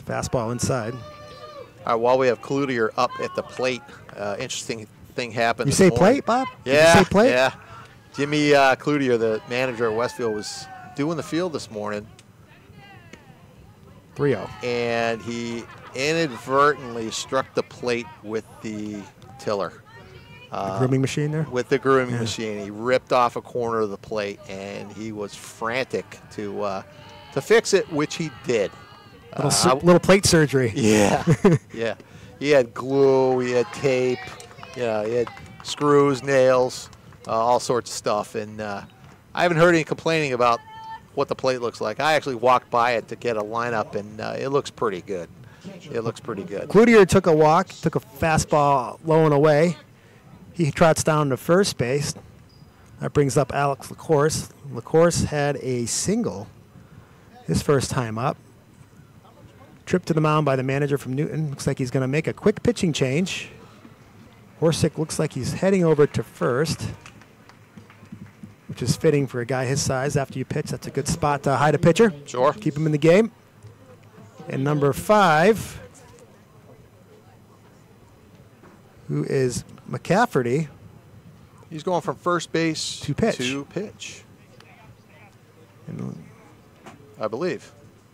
Fastball inside. All right, while we have Cloutier up at the plate, interesting thing happened. You say plate, Bob? Yeah. Did you say plate? Yeah. Jimmy Cloutier, the manager at Westfield, was doing the field this morning. 3-0. And he inadvertently struck the plate with the tiller. The grooming machine there? With the grooming machine. He ripped off a corner of the plate, and he was frantic to fix it, which he did. Little plate surgery. Yeah, yeah. He had glue, he had tape, he had screws, nails, all sorts of stuff. And I haven't heard any complaining about what the plate looks like. I actually walked by it to get a lineup, and it looks pretty good. It looks pretty good. Cloutier took a walk, took a fastball low and away. He trots down to first base. That brings up Alex LaCourse. LaCourse had a single his first time up. Tripped to the mound by the manager from Newton. Looks like he's going to make a quick pitching change. Horsick looks like he's heading over to first, which is fitting for a guy his size. After you pitch, that's a good spot to hide a pitcher. Sure. Keep him in the game. And number 5, who is McCafferty. He's going from first base to pitch. And I believe.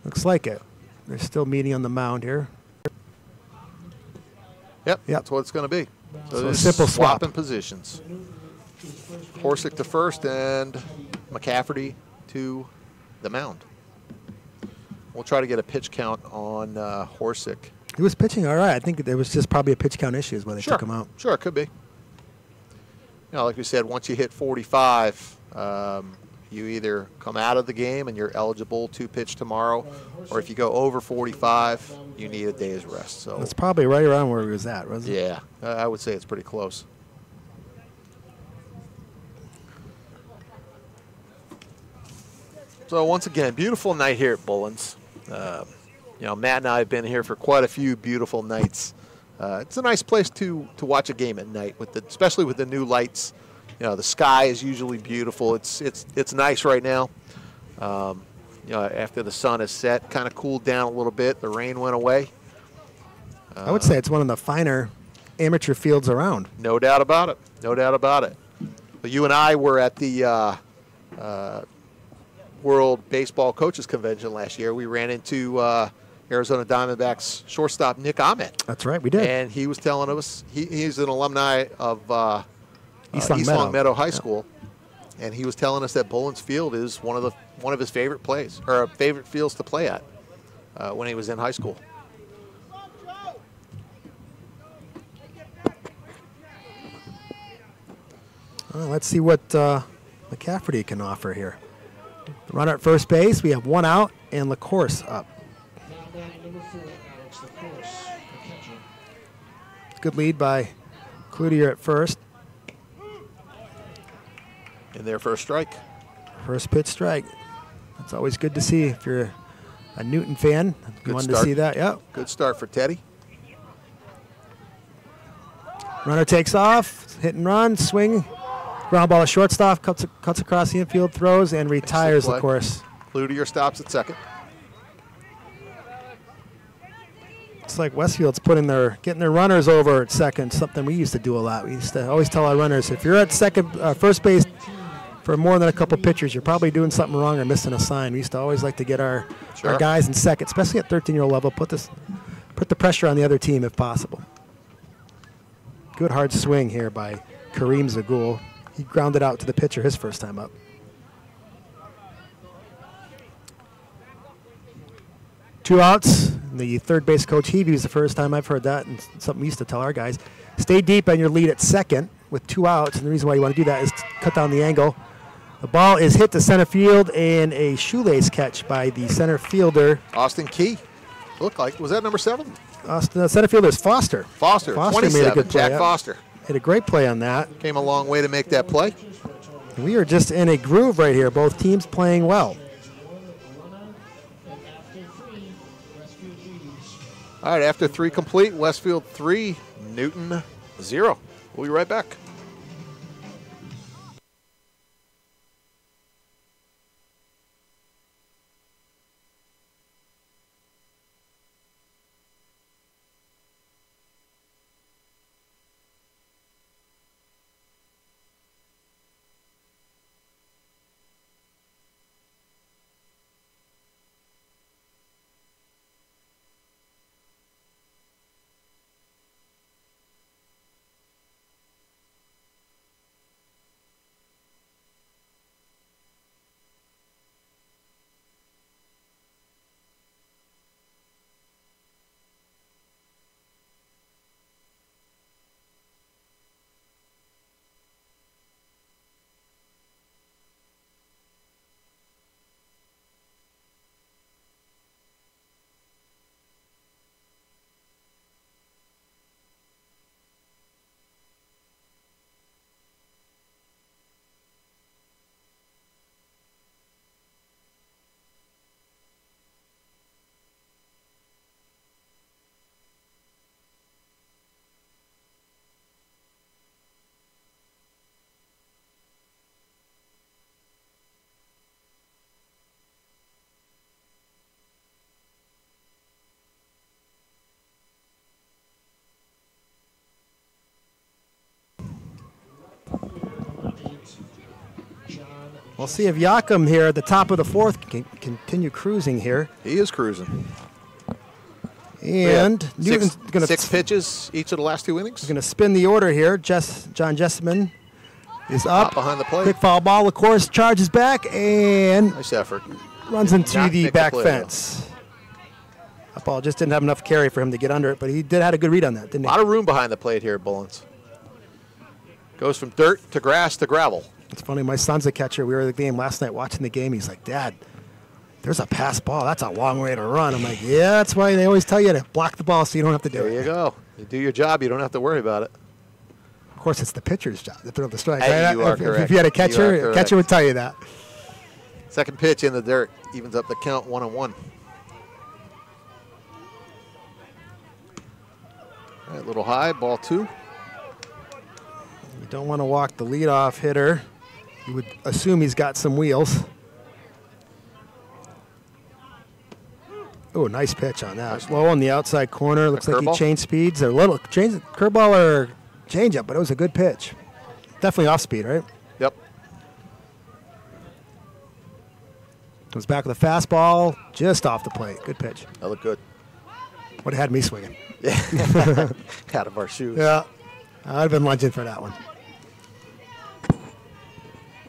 looks like it. They're still meeting on the mound here. Yep. That's what it's going to be. So a simple swap. Swapping positions. Horsick to first and McCafferty to the mound. We'll try to get a pitch count on Horsick. He was pitching all right. I think there was just probably a pitch count issue is why they took him out. Sure, it could be. Like we said, once you hit 45, you either come out of the game and you're eligible to pitch tomorrow, or if you go over 45, you need a day's rest. So that's probably right around where he was at, wasn't it? Yeah, I would say it's pretty close. So once again, beautiful night here at Bullens. Matt and I have been here for quite a few beautiful nights. It's a nice place to watch a game at night, especially with the new lights. The sky is usually beautiful. It's nice right now. After the sun is set, kind of cooled down a little bit. The rain went away. I would say it's one of the finer amateur fields around. No doubt about it. No doubt about it. But you and I were at the World Baseball Coaches Convention last year. We ran into Arizona Diamondbacks shortstop Nick Ahmed. That's right, we did. And he was telling us he's an alumni of East Long Meadow High School, and he was telling us that Bullens Field is one of his favorite plays or favorite fields to play at when he was in high school. Well, let's see what McCafferty can offer here. Runner at first base. We have one out and LaCourse up. Good lead by Cloutier at first. In there for a strike. First pitch strike. That's always good to see if you're a Newton fan. You wanted to see that, yeah. Good start for Teddy. Runner takes off, hit and run, swing. Ground ball to shortstop, cuts across the infield, throws, and retires, of course. Cloutier stops at second. It's like Westfield's getting their runners over at second, something we used to do a lot. We used to always tell our runners, if you're at first base for more than a couple pitchers, you're probably doing something wrong or missing a sign. We used to always like to get our guys in second, especially at 13-year-old level, put the pressure on the other team if possible. Good hard swing here by Kareem Zagul. He grounded out to the pitcher his first time up. Two outs. The third base coach, Heavey, is the first time I've heard that, and something we used to tell our guys. Stay deep on your lead at second with 2 outs, and the reason why you want to do that is to cut down the angle. The ball is hit to center field, and a shoelace catch by the center fielder. Austin Key. Looked like, was that number 7? The center fielder is Foster. Foster 27, made a good play. Jack Foster. Had a great play on that. Came a long way to make that play. We are just in a groove right here. Both teams playing well. All right, after 3 complete, Westfield 3, Newton 0. We'll be right back. We'll see if Yakum here at the top of the fourth can continue cruising here. He is cruising. And Newton's going to 6 pitches each of the last 2 innings. Going to spin the order here. John Jesseman is up behind the plate. Quick foul ball. Of course, charges back and Nice effort. runs into Not the nick back the play, fence. That ball just didn't have enough carry for him to get under it, but he had a good read on that, didn't A he? lot of room behind the plate here, Bullens. Goes from dirt to grass to gravel. It's funny. My son's a catcher. We were at the game last night watching the game. He's like, Dad, there's a pass ball. That's a long way to run. I'm like, yeah, that's why they always tell you to block the ball so you don't have to do it. There you go. You do your job, you don't have to worry about it. Of course, it's the pitcher's job to throw the strike. Hey, right? you are If correct. you had a You are catcher, correct. catcher would tell you that. Second pitch in the dirt evens up the count 1-1. All right, little high, ball 2. You don't want to walk the leadoff hitter. You would assume he's got some wheels. Oh, nice pitch on that. Nice. Low on the outside corner. Looks like he curveball? changed speeds. A little change, curveball or changeup, but it was a good pitch. Definitely off speed, right? Yep. Comes back with a fastball, just off the plate. Good pitch. That looked good. Would have had me swinging. Out of our shoes. Yeah, I'd have been lunging for that one.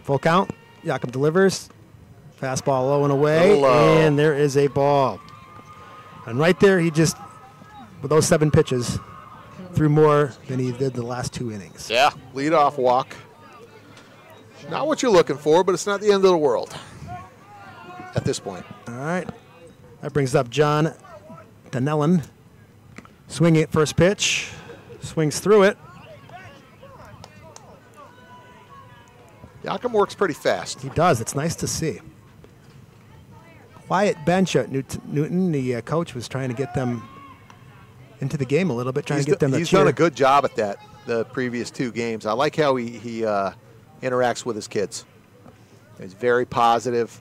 Full count. Yakum delivers. Fastball low and away, Little low. and there is a ball. And right there, he just, with those 7 pitches, threw more than he did the last 2 innings. Yeah, leadoff walk. Not what you're looking for, but it's not the end of the world at this point. All right. That brings up John Danellen. Swinging at first pitch. Swings through it. Yakum works pretty fast. He does. It's nice to see. Quiet bench at Newton. The coach was trying to get them into the game a little bit, trying to get them to He's cheer. done a good job at that the previous 2 games. I like how he interacts with his kids. He's very positive,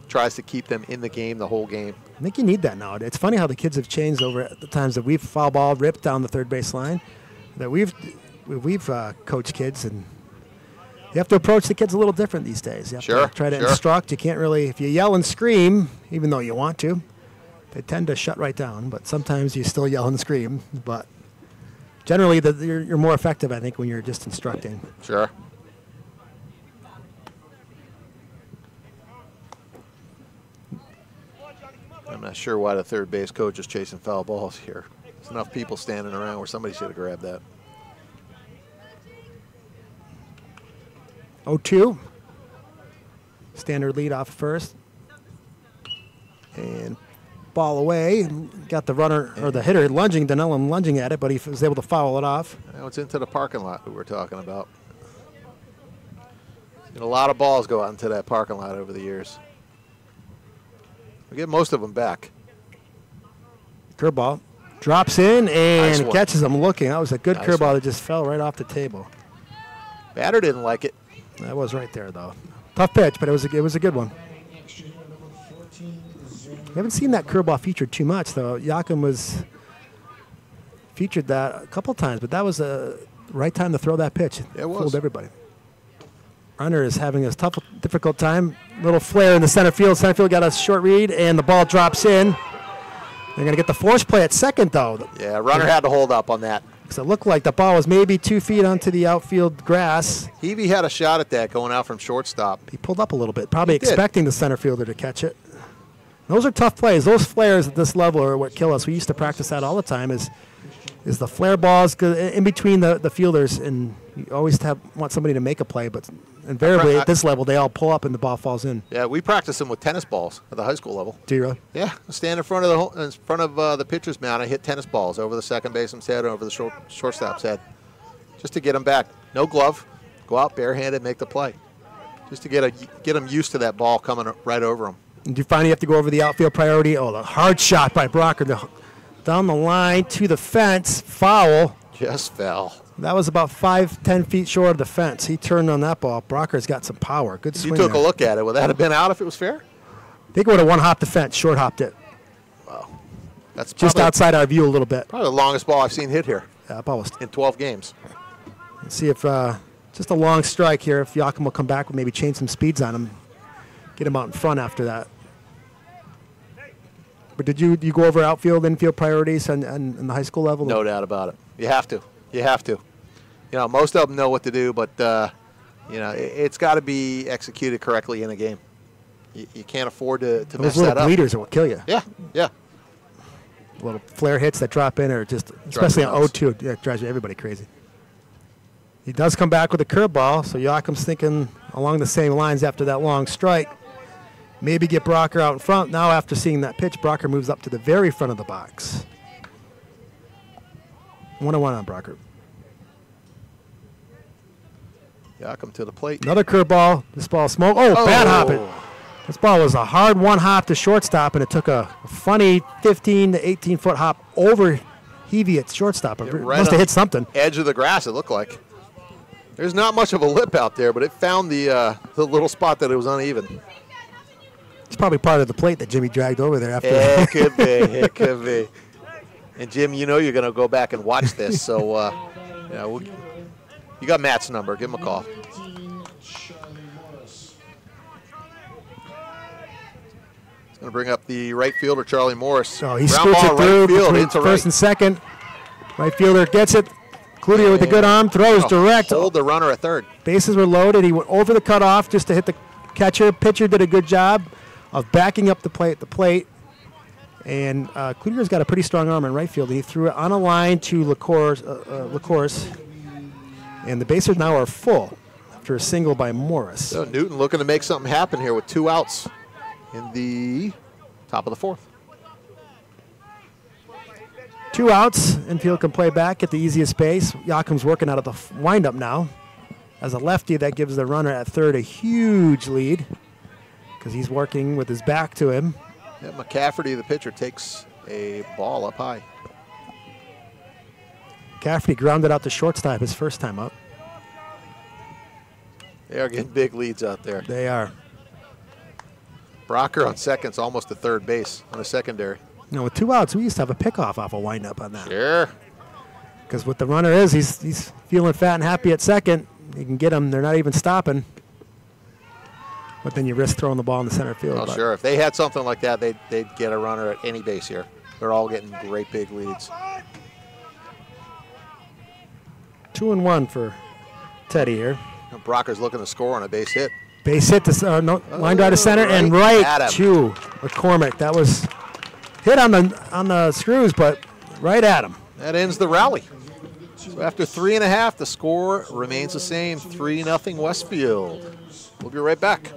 tries to keep them in the game the whole game. I think you need that now. It's funny how the kids have changed over the times that we've foul ball ripped down the third base line, that we've coached kids, and you have to approach the kids a little different these days. You have Sure, to try to sure. instruct. You can't really, if you yell and scream, even though you want to, they tend to shut right down. But sometimes you still yell and scream. But generally, you're more effective, I think, when you're just instructing. Sure. I'm not sure why the third base coach is chasing foul balls here. There's enough people standing around where somebody should have grabbed that. 0-2. Standard lead off first. And ball away. And got the runner, or the hitter, lunging, Danellen lunging at it, but he was able to foul it off. Now it's into the parking lot that we're talking about. And a lot of balls go out into that parking lot over the years. We get most of them back. Curveball. Drops in and Nice one. catches him looking. That was a good Nice curveball one. that just fell right off the table. Batter didn't like it. That was right there, though. Tough pitch, but it was a good one. We haven't seen that curveball featured too much, though. Yakum was featured that a couple times, but that was the right time to throw that pitch. It was. Fooled everybody. Runner is having a tough, difficult time. Little flare in the center field. Center field got a short read, and the ball drops in. They're going to get the force play at second, though. Yeah, runner had to hold up on that. Because it looked like the ball was maybe 2 feet onto the outfield grass. Heavey had a shot at that going out from shortstop. He pulled up a little bit, probably He did. expecting the center fielder to catch it. Those are tough plays. Those flares at this level are what kill us. We used to practice that all the time. Is the flare balls in between the fielders, and you always want somebody to make a play, but invariably at this level they all pull up and the ball falls in. Yeah, we practiced them with tennis balls at the high school level. Do you really? Yeah, stand in front of the pitcher's mound and hit tennis balls over the second baseman's head, over the shortstop's head, just to get them back. No glove, go out barehanded, make the play, just to get them used to that ball coming right over them. And do you find you have to go over the outfield priority? Oh, the hard shot by Brocker down the line to the fence, foul. Just fell. That was about 5-10 feet short of the fence. He turned on that ball. Brocker's got some power. Good swing. You took there. a look at it. Would that have been out if it was fair? I think it would have one-hopped the fence, short-hopped it. Wow. That's Just probably, outside our view a little bit. probably the longest ball I've seen hit here That ball was. in 12 games. Let's see if Just a long strike here. If Joachim will come back, we'll maybe change some speeds on him. Get him out in front after that. But did you go over outfield, infield priorities on the high school level? No doubt about it. You have to. You have to. You know, most of them know what to do, but, you know, it's got to be executed correctly in a game. You can't afford to mess that up. Those little bleeders will kill you. Yeah, yeah. Little flare hits that drop in are just, especially on 0-2, yeah, it drives everybody crazy. He does come back with a curveball, so Joachim's thinking along the same lines after that long strike. Maybe get Brocker out in front. Now after seeing that pitch, Brocker moves up to the very front of the box. 1-1 on Brocker. Joachim to the plate. Another curveball. This ball smoke. Oh, bad hopping. This ball was a hard one hop to shortstop, and it took a funny 15 to 18-foot hop over Heavey at shortstop. It right must have hit something. Edge of the grass, it looked like. There's not much of a lip out there, but it found the little spot that it was uneven. It's probably part of the plate that Jimmy dragged over there after. It could be. It could be. And, Jim, you know you're going to go back and watch this, so you got Matt's number. Give him a call. He's going to bring up the right fielder, Charlie Morris. Oh, he scoots it through between first and second. Right fielder gets it. Cloutier with a good arm, throws direct. Hold the runner at third. Bases were loaded. He went over the cutoff just to hit the catcher. Pitcher did a good job of backing up the plate. And Cloutier's got a pretty strong arm in right field. He threw it on a line to LaCourse. And the bases now are full after a single by Morris. So Newton looking to make something happen here with 2 outs in the top of the 4th. 2 outs. Infield can play back at the easiest base. Joachim's working out of the windup now. As a lefty, that gives the runner at third a huge lead because he's working with his back to him. Yeah, McCafferty, the pitcher, takes a ball up high. McCafferty grounded out to shortstop his first time up. They are getting big leads out there. They are. Brocker on second's almost to third base on a secondary. You know, with 2 outs, we used to have a pickoff off a windup on that. Sure. Because what the runner is, he's feeling fat and happy at second. You can get him. They're not even stopping. But then you risk throwing the ball in the center field. Oh, sure. If they had something like that, they'd get a runner at any base here. They're all getting great big leads. 2-1 for Teddy here. Brocker's looking to score on a base hit. Base hit to line drive to center and right to McCormick. That was hit on the screws, but right at him. That ends the rally. So after 3.5, the score remains the same, 3-0 Westfield. We'll be right back.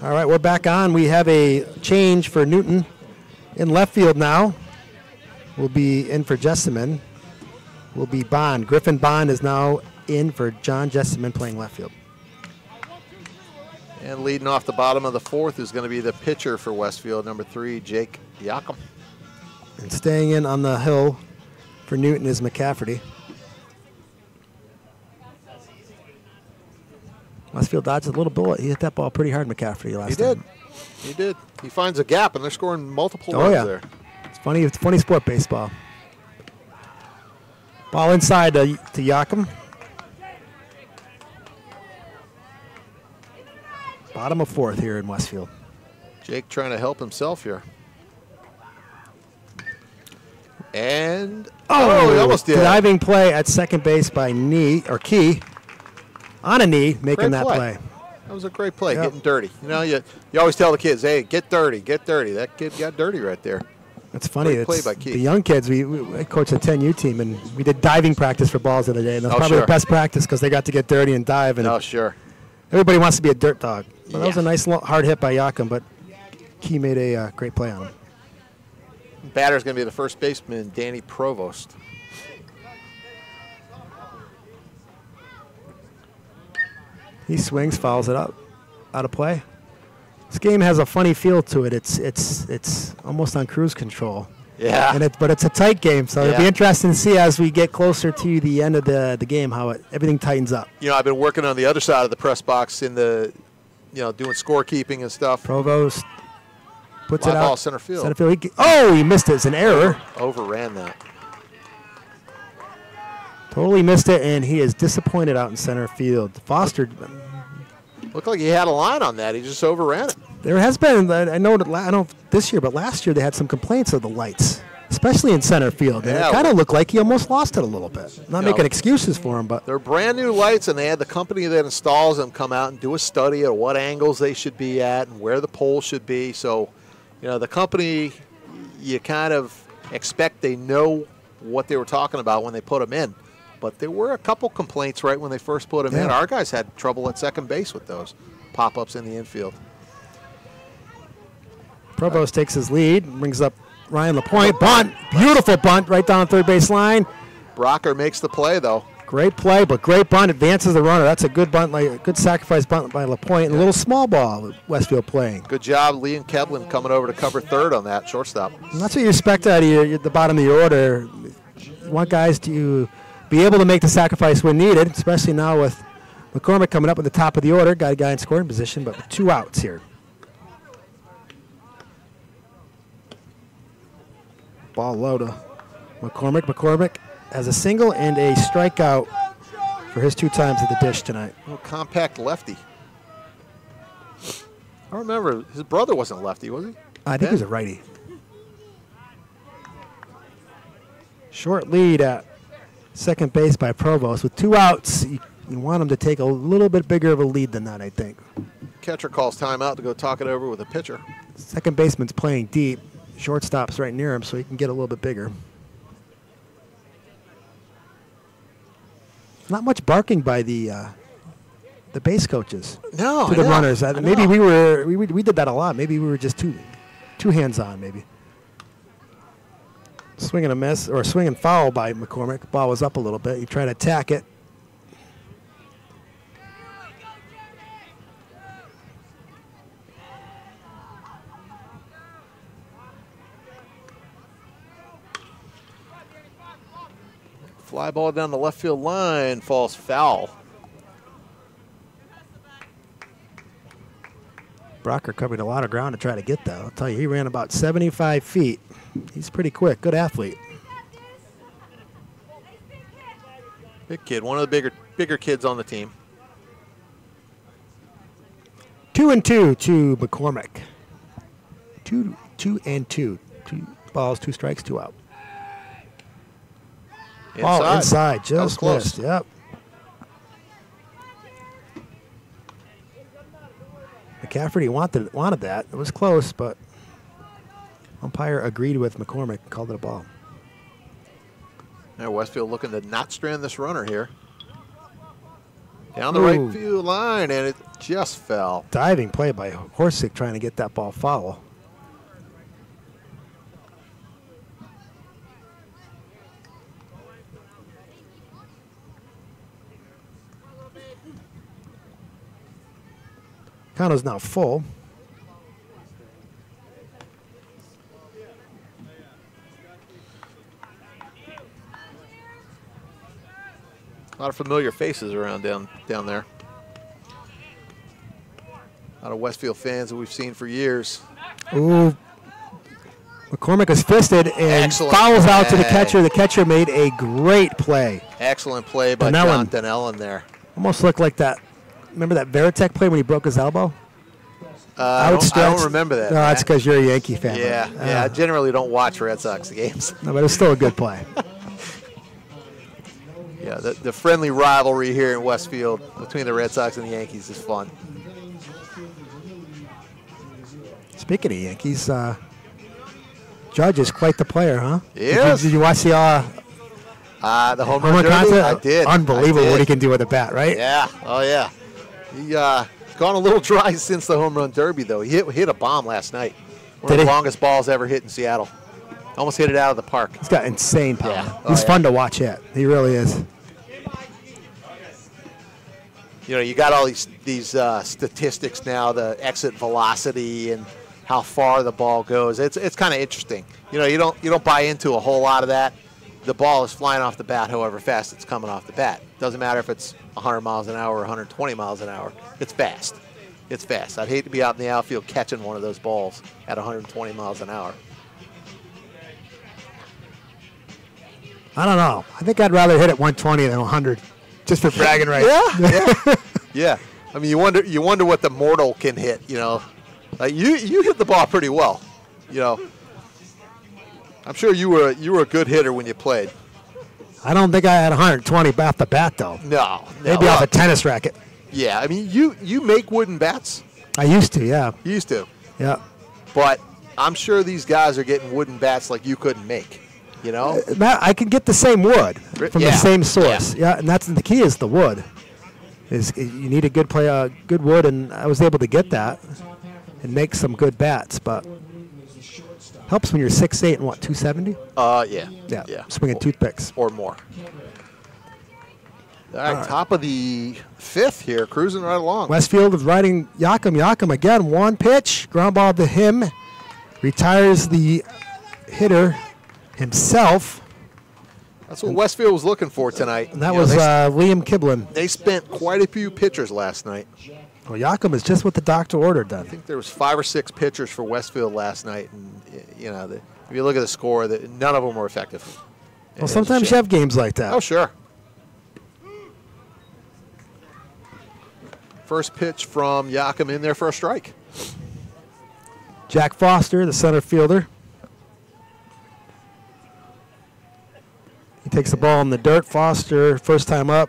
All right, we're back on. We have a change for Newton in left field now. Will be in for Jessamine. Will be Bond. Griffin Bond is now in for John Jessamine playing left field. And leading off the bottom of the fourth is going to be the pitcher for Westfield, number 3, Jake Yakum. And staying in on the hill for Newton is McCafferty. Westfield dodged a little bullet. He hit that ball pretty hard, McCafferty, last time. He did. He finds a gap, and they're scoring multiple runs there. It's funny. It's funny sport, baseball. Ball inside to Yakum. Bottom of fourth here in Westfield. Jake trying to help himself here. And, he almost did. Diving play at second base by Key. On a knee, making that play. That was a great play, Yep. getting dirty. You know, you always tell the kids, hey, get dirty, get dirty. That kid got dirty right there. It's funny. Great play by Key. The young kids, I coached a 10U team, and we did diving practice for balls the other day. And that's probably sure. the best practice because they got to get dirty and dive. And Oh, sure. everybody wants to be a dirt dog. Well, that was Yeah. a nice hard hit by Yakum, but Key made a great play on him. Batter's going to be the first baseman, Danny Provost. He swings, fouls it up, out of play. This game has a funny feel to it. It's almost on cruise control. Yeah. But it's a tight game, so it'll be interesting to see as we get closer to the end of the game how everything tightens up. You know, I've been working on the other side of the press box in the, doing scorekeeping and stuff. Provost puts Fly it out. ball center field. He missed it. It's an error. Overran that. Totally missed it, and he is disappointed out in center field. Foster. Looked like he had a line on that. He just overran it. There has been, I don't this year, but last year they had some complaints of the lights, especially in center field. And Yeah. it kind of looked like he almost lost it a little bit. Not making excuses for him, but They're brand new lights, and they had the company that installs them come out and do a study of what angles they should be at and where the pole should be. So, the company, you kind of expect they know what they were talking about when they put them in. But there were a couple complaints right when they first put them in. Our guys had trouble at second base with those pop-ups in the infield. Provost takes his lead, brings up Ryan LaPointe. Bunt, beautiful bunt right down the third base line. Brocker makes the play, though. Great play, but great bunt, advances the runner. That's a good bunt, like a good sacrifice bunt by LaPointe. And a little small ball Westfield playing. Good job, Liam Kevlin coming over to cover third on that shortstop. And that's what you expect out of the bottom of your order. You want guys to be able to make the sacrifice when needed, especially now with McCormick coming up at the top of the order. Got a guy in scoring position, but with 2 outs here. Ball low to McCormick. McCormick has a single and a strikeout for his 2 times at the dish tonight. Little compact lefty. I remember his brother wasn't a lefty, was he? I think he was a righty. Short lead at second base by Provost. With 2 outs, you want him to take a little bit bigger of a lead than that, I think. Catcher calls timeout to go talk it over with a pitcher. Second baseman's playing deep. Shortstop's right near him, so he can get a little bit bigger. Not much barking by the base coaches No, to the runners. Maybe we did that a lot. Maybe we were just too hands-on, maybe. Swing and a miss, or a swing and foul by McCormick. Ball was up a little bit. He tried to attack it. Fly ball down the left field line, falls foul. Brocker covered a lot of ground to try to get that. I'll tell you, he ran about 75 feet. He's pretty quick, good athlete. Big kid, one of the bigger kids on the team. 2-2 to McCormick. 2-2. 2 balls, 2 strikes, 2 out. Inside. Oh, inside, That was just close. missed. Yep. McCafferty wanted that. It was close, but umpire agreed with McCormick and called it a ball. Now Westfield looking to not strand this runner here. Down the right field line, and Just fell. Diving play by Horsick trying to get that ball foul. Counter's now full. A lot of familiar faces around down there. A lot of Westfield fans that we've seen for years. Ooh. McCormick is fisted and Excellent fouls out to the play. catcher. The catcher made a great play. Excellent play by Dunellen. John Dunellen there. Almost looked like that. Remember that Veritek play when he broke his elbow? I don't remember that. No, that's because you're a Yankee fan. Yeah, yeah. I generally don't watch Red Sox games. No, but it's still a good play. Yeah, the friendly rivalry here in Westfield between the Red Sox and the Yankees is fun. Speaking of Yankees, Judge is quite the player, huh? Yes. Did you watch the home run derby? contest? I did. Unbelievable I did. what he can do with a bat, right? Yeah. Oh, yeah. He's gone a little dry since the home run derby, though. He hit a bomb last night. One of the longest balls ever hit in Seattle. Almost hit it out of the park. He's got insane power. Yeah. Oh, He's yeah. fun to watch hit. He really is. You know, you got all these statistics now, the exit velocity and how far the ball goes. It's kind of interesting. You know, you don't buy into a whole lot of that. The ball is flying off the bat however fast it's coming off the bat. Doesn't matter if it's 100 miles an hour or 120 miles an hour. It's fast. It's fast. I'd hate to be out in the outfield catching one of those balls at 120 miles an hour. I don't know. I think I'd rather hit at 120 than 100, just for bragging rights. Yeah. Yeah. I mean, you wonder what the mortal can hit. You know, like you hit the ball pretty well. You know, I'm sure you were a good hitter when you played. I don't think I had 120 off the bat, though. No. Maybe off a tennis racket. Yeah. I mean, you make wooden bats. I used to, yeah. You used to. Yeah. But I'm sure these guys are getting wooden bats like you couldn't make. You know. Matt, I can get the same wood from the same source. Yeah, and that's the key is the wood. You need a good good wood, and I was able to get that and make some good bats. But helps when you're 6'8" and what, 270? Yeah. Swinging toothpicks or more. All right, top of the fifth here, cruising right along. Westfield is riding Yakum. Yakum again, one pitch, ground ball to him, retires the hitter himself. That's what Westfield was looking for tonight. And that was Liam Kiblin. They spent quite a few pitchers last night. Well, Yakum is just what the doctor ordered then. I think there was 5 or 6 pitchers for Westfield last night, and you know, if you look at the score, none of them were effective. Well, sometimes you have games like that. Oh, sure. First pitch from Yakum in there for a strike. Jack Foster, the center fielder. He takes the ball in the dirt. Foster, first time up,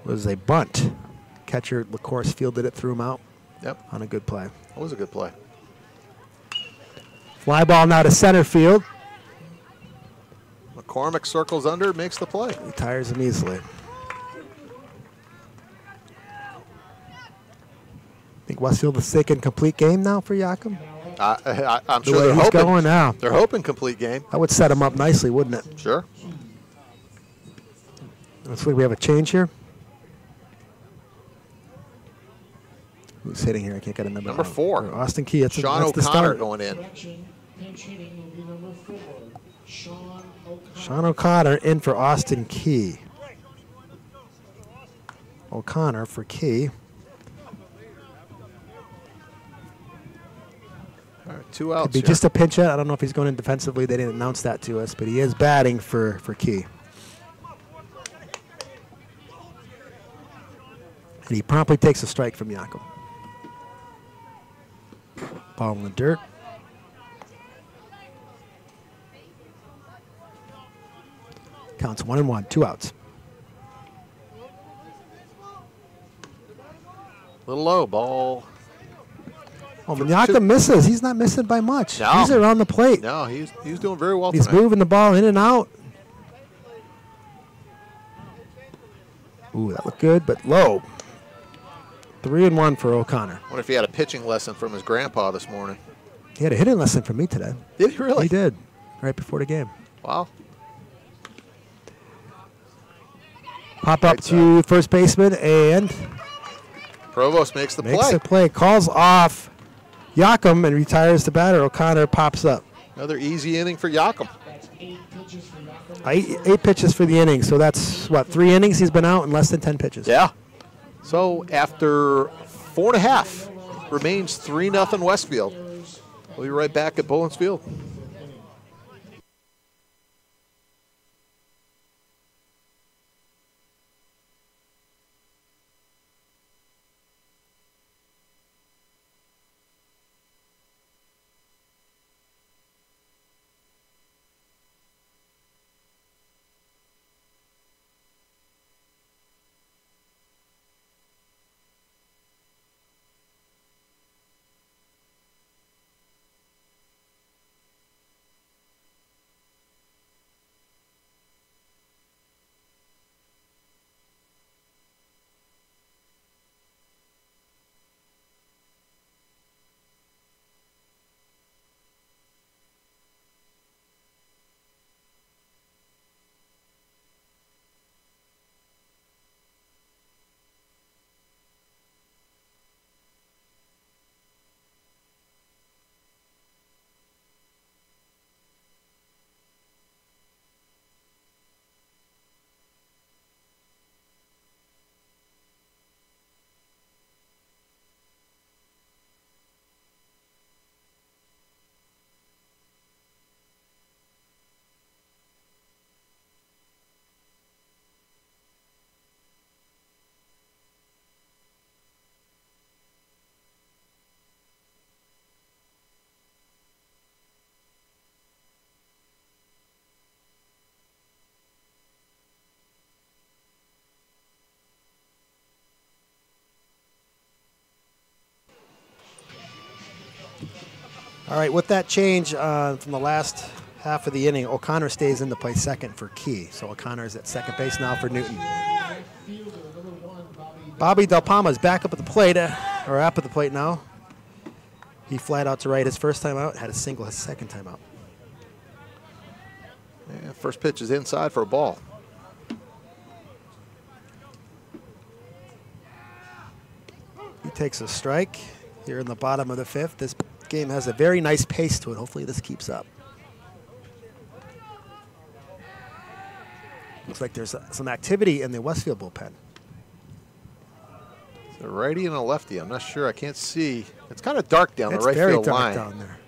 was a bunt. Catcher LaCourse fielded it, threw him out. Yep. On a good play. That was a good play. Fly ball now to center field. McCormick circles under, makes the play. Retires him easily. Think Westfield is taking complete game now for Yakum? I'm The sure way they're he's hoping. going now. They're hoping complete game. That would set him up nicely, wouldn't it? Sure. Looks like we have a change here. Who's hitting here? I can't get a number. Number 4. Or Austin Key. That's Sean the O'Connor start. going in. Pinch hitting will be number 4, Sean O'Connor. Sean O'Connor in for Austin Key. O'Connor for Key. All right, 2 outs. Could be here. just a pinch hit. I don't know if he's going in defensively. They didn't announce that to us, but he is batting for Key. And he promptly takes a strike from Yakum. Ball in the dirt. Counts 1-1, 2 outs. Little low ball. Oh, Yakum misses. He's not missing by much. No. He's around the plate. No, he's doing very well He's tonight. moving the ball in and out. Ooh, that looked good, but low. 3-1 for O'Connor. I wonder if he had a pitching lesson from his grandpa this morning. He had a hitting lesson from me today. Did he really? He did, right before the game. Wow. Pop up to first baseman, and Provost makes the makes play. the play. Calls off Yakum and retires the batter. O'Connor pops up. Another easy inning for Yakum. That's 8 pitches for Yakum. 8 pitches for the inning, so that's, what, 3 innings he's been out in less than 10 pitches. Yeah. So after 4.5, remains 3-0 Westfield. We'll be right back at Bullens Field. All right, with that change from the last half of the inning, O'Connor stays in to play second for Key. So O'Connor is at second base now for Newton. Bobby Del Palma is back up at the plate, or up at the plate now. He flied out to right his first time out, had a single his second time out. Yeah, first pitch is inside for a ball. He takes a strike here in the bottom of the 5th. This game has a very nice pace to it. Hopefully this keeps up. Looks like there's some activity in the Westfield bullpen. It's a righty and a lefty. I'm not sure. I can't see. It's kind of dark down the right very field dark line. down there.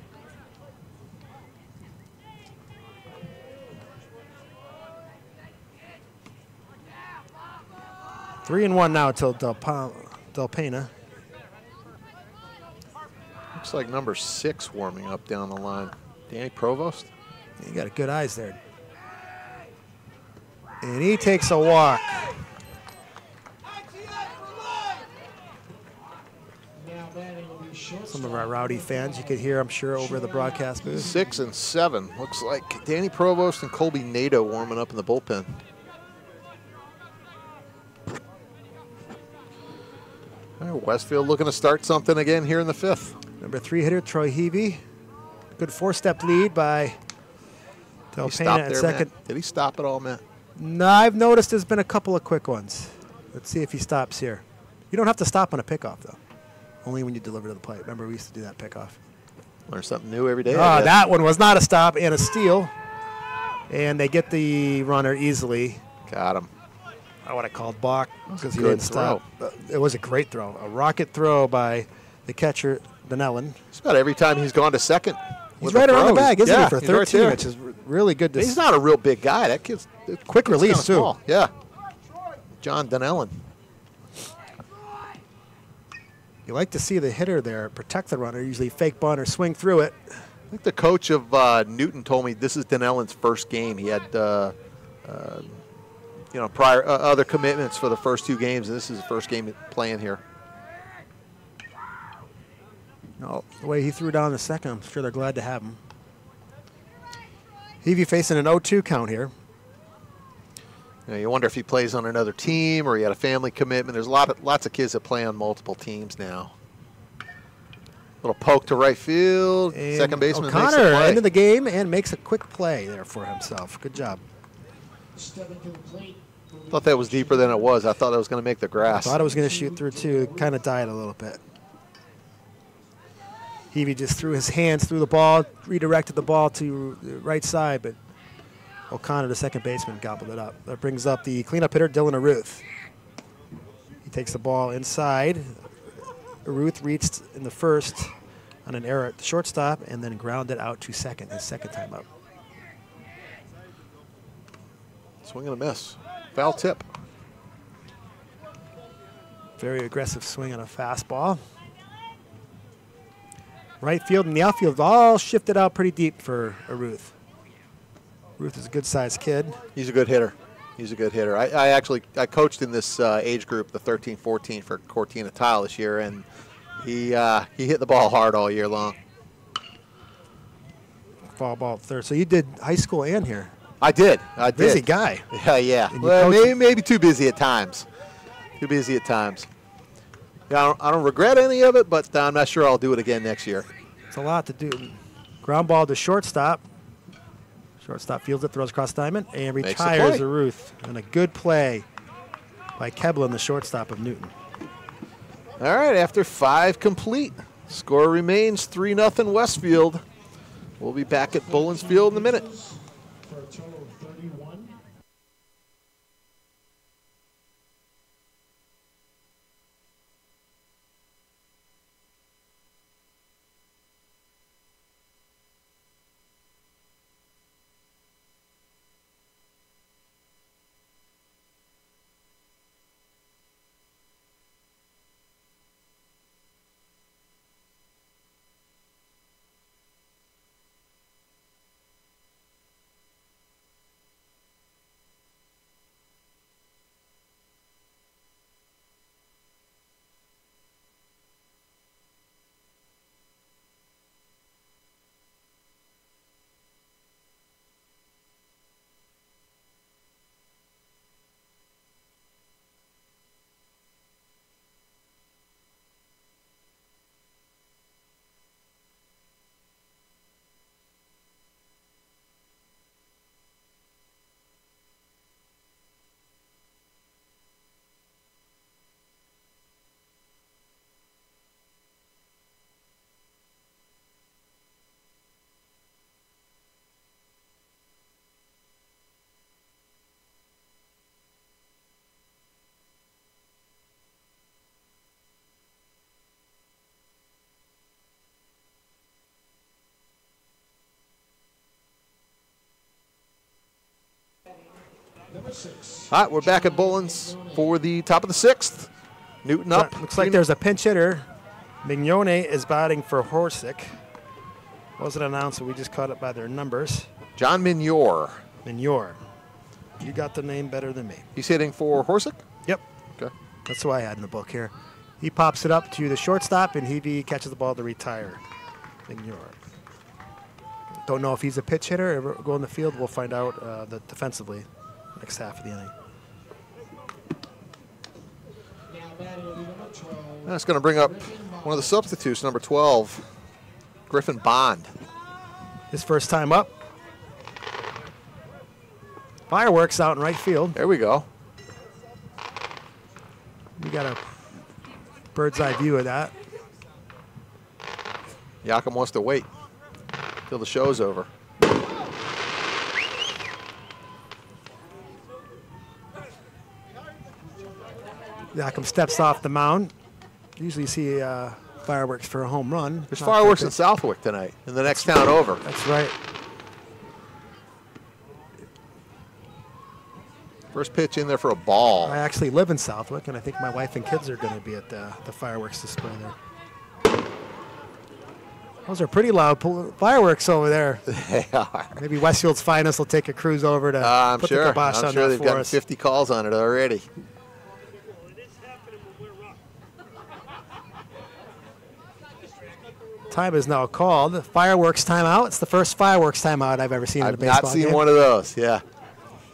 Three and one now till Del Pena. Looks like number 6 warming up down the line. Danny Provost. You got good eyes there. And he takes a walk. Some of our rowdy fans, you could hear, I'm sure, over the broadcast booth. 6 and 7. Looks like Danny Provost and Colby Nato warming up in the bullpen. All right, Westfield looking to start something again here in the 5th. Number 3 hitter, Troy Heavey. Good 4-step lead by Del Pena at second. Matt? Did he stop at all, Matt? No, I've noticed there's been a couple of quick ones. Let's see if he stops here. You don't have to stop on a pickoff, though. Only when you deliver to the plate. Remember, we used to do that pickoff. Learn something new every day. Oh, that one was not a stop and a steal. And they get the runner easily. Got him. I would have called balk because he good didn't stop. It was a great throw. A rocket throw by the catcher, Donnellan. Just about every time he's gone to second. He's right around the bag, isn't he, for he's right 13, there. which is really good to see. He's not a real big guy. That kid's Quick release, too. Small. Yeah. John Donnellan. You like to see the hitter there protect the runner, usually fake bunt or swing through it. I think the coach of Newton told me this is Donnellan's first game. He had, prior other commitments for the first 2 games, and this is his first game playing here. No, the way he threw down the second, I'm sure they're glad to have him. Heavey facing an 0-2 count here. You wonder if he plays on another team or he had a family commitment. There's lots of kids that play on multiple teams now. Little poke to right field. And second baseman makes O'Connor the play. into the game and makes a quick play there for himself. Good job. Stepping to the plate. Thought that was deeper than it was. I thought it was going to make the grass. Thought it was going to shoot through too. It kind of died a little bit. Heavey just threw his hands through the ball, redirected the ball to the right side, but O'Connor, the second baseman, gobbled it up. That brings up the cleanup hitter, Dylan Ruth. He takes the ball inside. Ruth reached in the first on an error at the shortstop and then grounded out to second, his second time up. Swing and a miss. Foul tip. Very aggressive swing on a fastball. Right field and the outfield all shifted out pretty deep for Ruth. Ruth is a good-sized kid. He's a good hitter. He's a good hitter. I coached in this age group, the 13-14 for Cortina Tile this year, and he hit the ball hard all year long. Foul ball third. So you did high school and here. I did. Busy guy. Yeah. And Well, maybe too busy at times. Too busy at times. Yeah, I don't regret any of it, but I'm not sure I'll do it again next year. It's a lot to do. Ground ball to shortstop. Shortstop fields it, throws across diamond, and Makes the retires play. a Ruth. And a good play by Keblin, the shortstop of Newton. All right, after 5 complete, score remains 3-0 Westfield. We'll be back at Bullens Field in a minute. For a total of 31. All right, we're back at Bullens for the top of the 6th. Newton up. Looks like there's a pinch hitter. Mignone is batting for Horsick. Wasn't announced, so we just caught it by their numbers. John Mignore. Mignore. You got the name better than me. He's hitting for Horsick? Yep. Okay. That's who I had in the book here. He pops it up to the shortstop, and he catches the ball to retire. Mignore. Don't know if he's a pitch hitter or go in the field. We'll find out defensively next half of the inning. Now batting will be number 12. That's going to bring up one of the substitutes, number 12, Griffin Bond. His first time up. Fireworks out in right field. There we go. We got a bird's eye view of that. Yakum wants to wait till the show's over. Yakum steps off the mound. Usually you see fireworks for a home run. There's Not fireworks in perfect. Southwick tonight, in the next town over. That's right. First pitch in there for a ball. I actually live in Southwick, and I think my wife and kids are going to be at the fireworks display there. Those are pretty loud fireworks over there. They are. Maybe Westfield's Finest will take a cruise over to I'm put sure. the kibosh I'm on sure that they've for gotten us. 50 calls on it already. Time is now called. Fireworks timeout. It's the first fireworks timeout I've ever seen in a I've baseball not seen game. one of those. Yeah.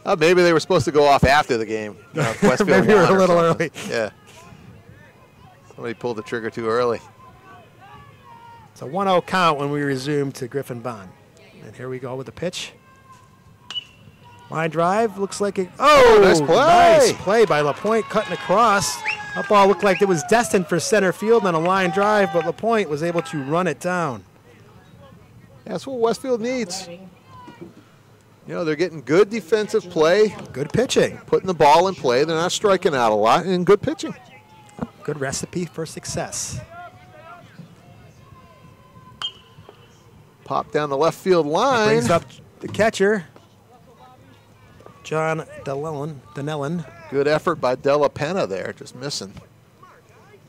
Maybe they were supposed to go off after the game. Westfield Maybe we were won a or little something. early. Yeah. Somebody pulled the trigger too early. It's a 1-0 count when we resume to Griffin Bond. And here we go with the pitch. Line drive, looks like it. Oh, nice play. Nice play by LaPointe, cutting across. That ball looked like it was destined for center field on a line drive, but LaPointe was able to run it down. That's what Westfield needs. You know, they're getting good defensive play. Good pitching. Putting the ball in play. They're not striking out a lot, and good pitching. Good recipe for success. Pop down the left field line. Brings up the catcher, John Donnellan. Good effort by Della Penna there, just missing.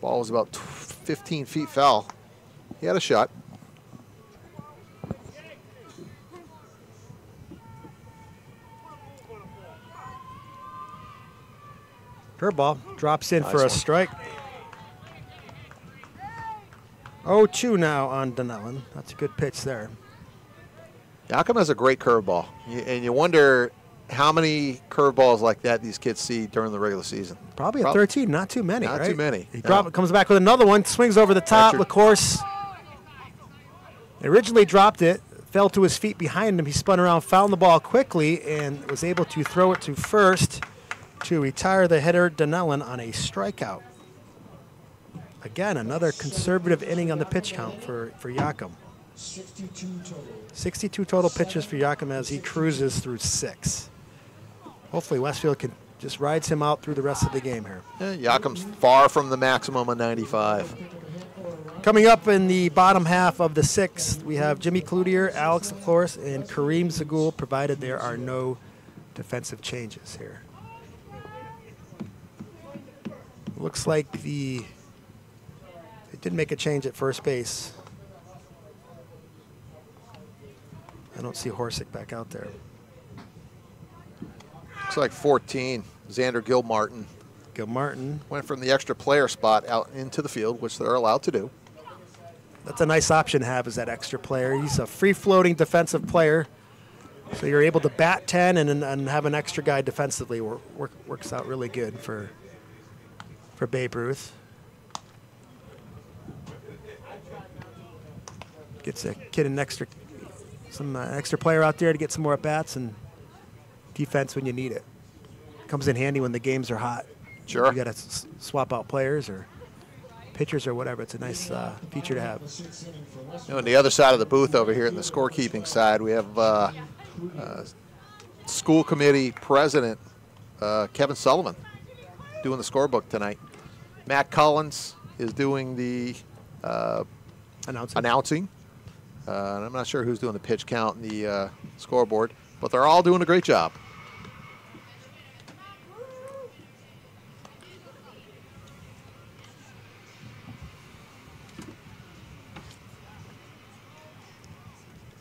Ball was about 15 feet foul. He had a shot. Curveball drops in Nice for a one. strike. 0-2 now on Donnellan. That's a good pitch there. Yakum has a great curveball, and you wonder how many curveballs like that these kids see during the regular season. Probably at 13, not too many, Not right? too many, He no. comes back with another one, swings over the top, Catcher. LaCourse. Originally dropped it, fell to his feet behind him. He spun around, found the ball quickly, and was able to throw it to first to retire the hitter Donnellan on a strikeout. Again, another conservative inning on the pitch count for Yakum. 62 total. 62 total pitches for Yakum as he cruises through 6. Hopefully Westfield can just rides him out through the rest of the game here. Yakum's far from the maximum of 95. Coming up in the bottom half of the 6th, we have Jimmy Cloutier, Alex LaCourse, and Kareem Zagul, provided there are no defensive changes here. Looks like it did make a change at first base. I don't see Horsick back out there. Looks like 14, Xander Gilmartin. Gilmartin. Went from the extra player spot out into the field, which they're allowed to do. That's a nice option to have, is that extra player. He's a free-floating defensive player, so you're able to bat 10 and have an extra guy defensively. Works out really good for Babe Ruth. Gets a kid an extra player out there to get some more at-bats and defense when you need it. Comes in handy when the games are hot. Sure. You got to swap out players or pitchers or whatever. It's a nice feature to have. You know, on the other side of the booth over here in the scorekeeping side, we have school committee president Kevin Sullivan doing the scorebook tonight. Matt Collins is doing the announcing. And I'm not sure who's doing the pitch count and the scoreboard, but they're all doing a great job.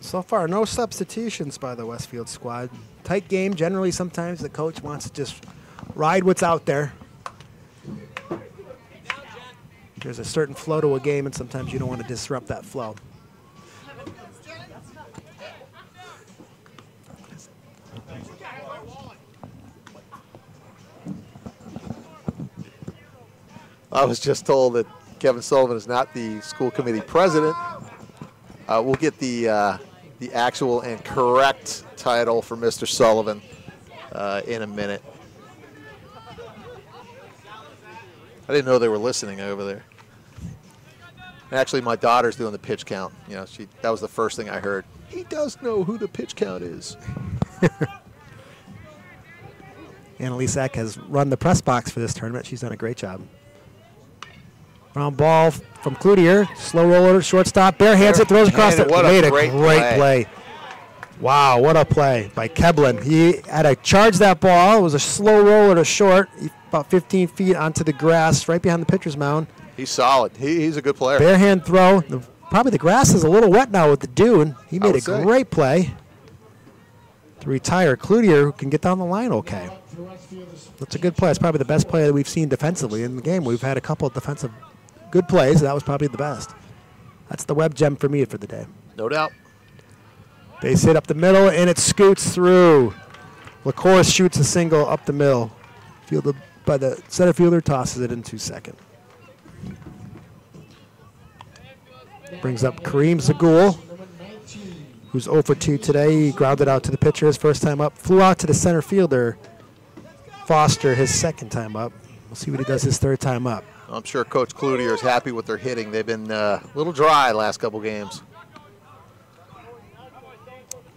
So far, no substitutions by the Westfield squad. Tight game. Generally, sometimes the coach wants to just ride what's out there. There's a certain flow to a game, and sometimes you don't want to disrupt that flow. I was just told that Kevin Sullivan is not the school committee president. We'll get the actual and correct title for Mr. Sullivan in a minute. I didn't know they were listening over there. Actually, my daughter's doing the pitch count. You know, that was the first thing I heard. He does know who the pitch count is. Annalise Eck has run the press box for this tournament. She's done a great job. Round ball from Cloutier. Slow roller, shortstop. Bare hands it, throws across it. Made a great play. Wow, what a play by Keblin. He had to charge that ball. It was a slow roller to short, about 15 feet onto the grass, right behind the pitcher's mound. He's solid. He's a good player. Bare hand throw. Probably the grass is a little wet now with the dew, and he made a great play to retire Cloutier, who can get down the line okay. That's a good play. It's probably the best play that we've seen defensively in the game. We've had a couple of defensive good plays. That was probably the best. That's the web gem for me for the day. No doubt. Base hit up the middle, and it scoots through. LaCourse shoots a single up the middle. Fielded by the center fielder, tosses it into second. Brings up Kareem Zagul, who's 0 for 2 today. He grounded out to the pitcher his first time up. Flew out to the center fielder, Foster, his second time up. We'll see what he does his third time up. I'm sure Coach Cloutier is happy with their hitting. They've been a little dry last couple games.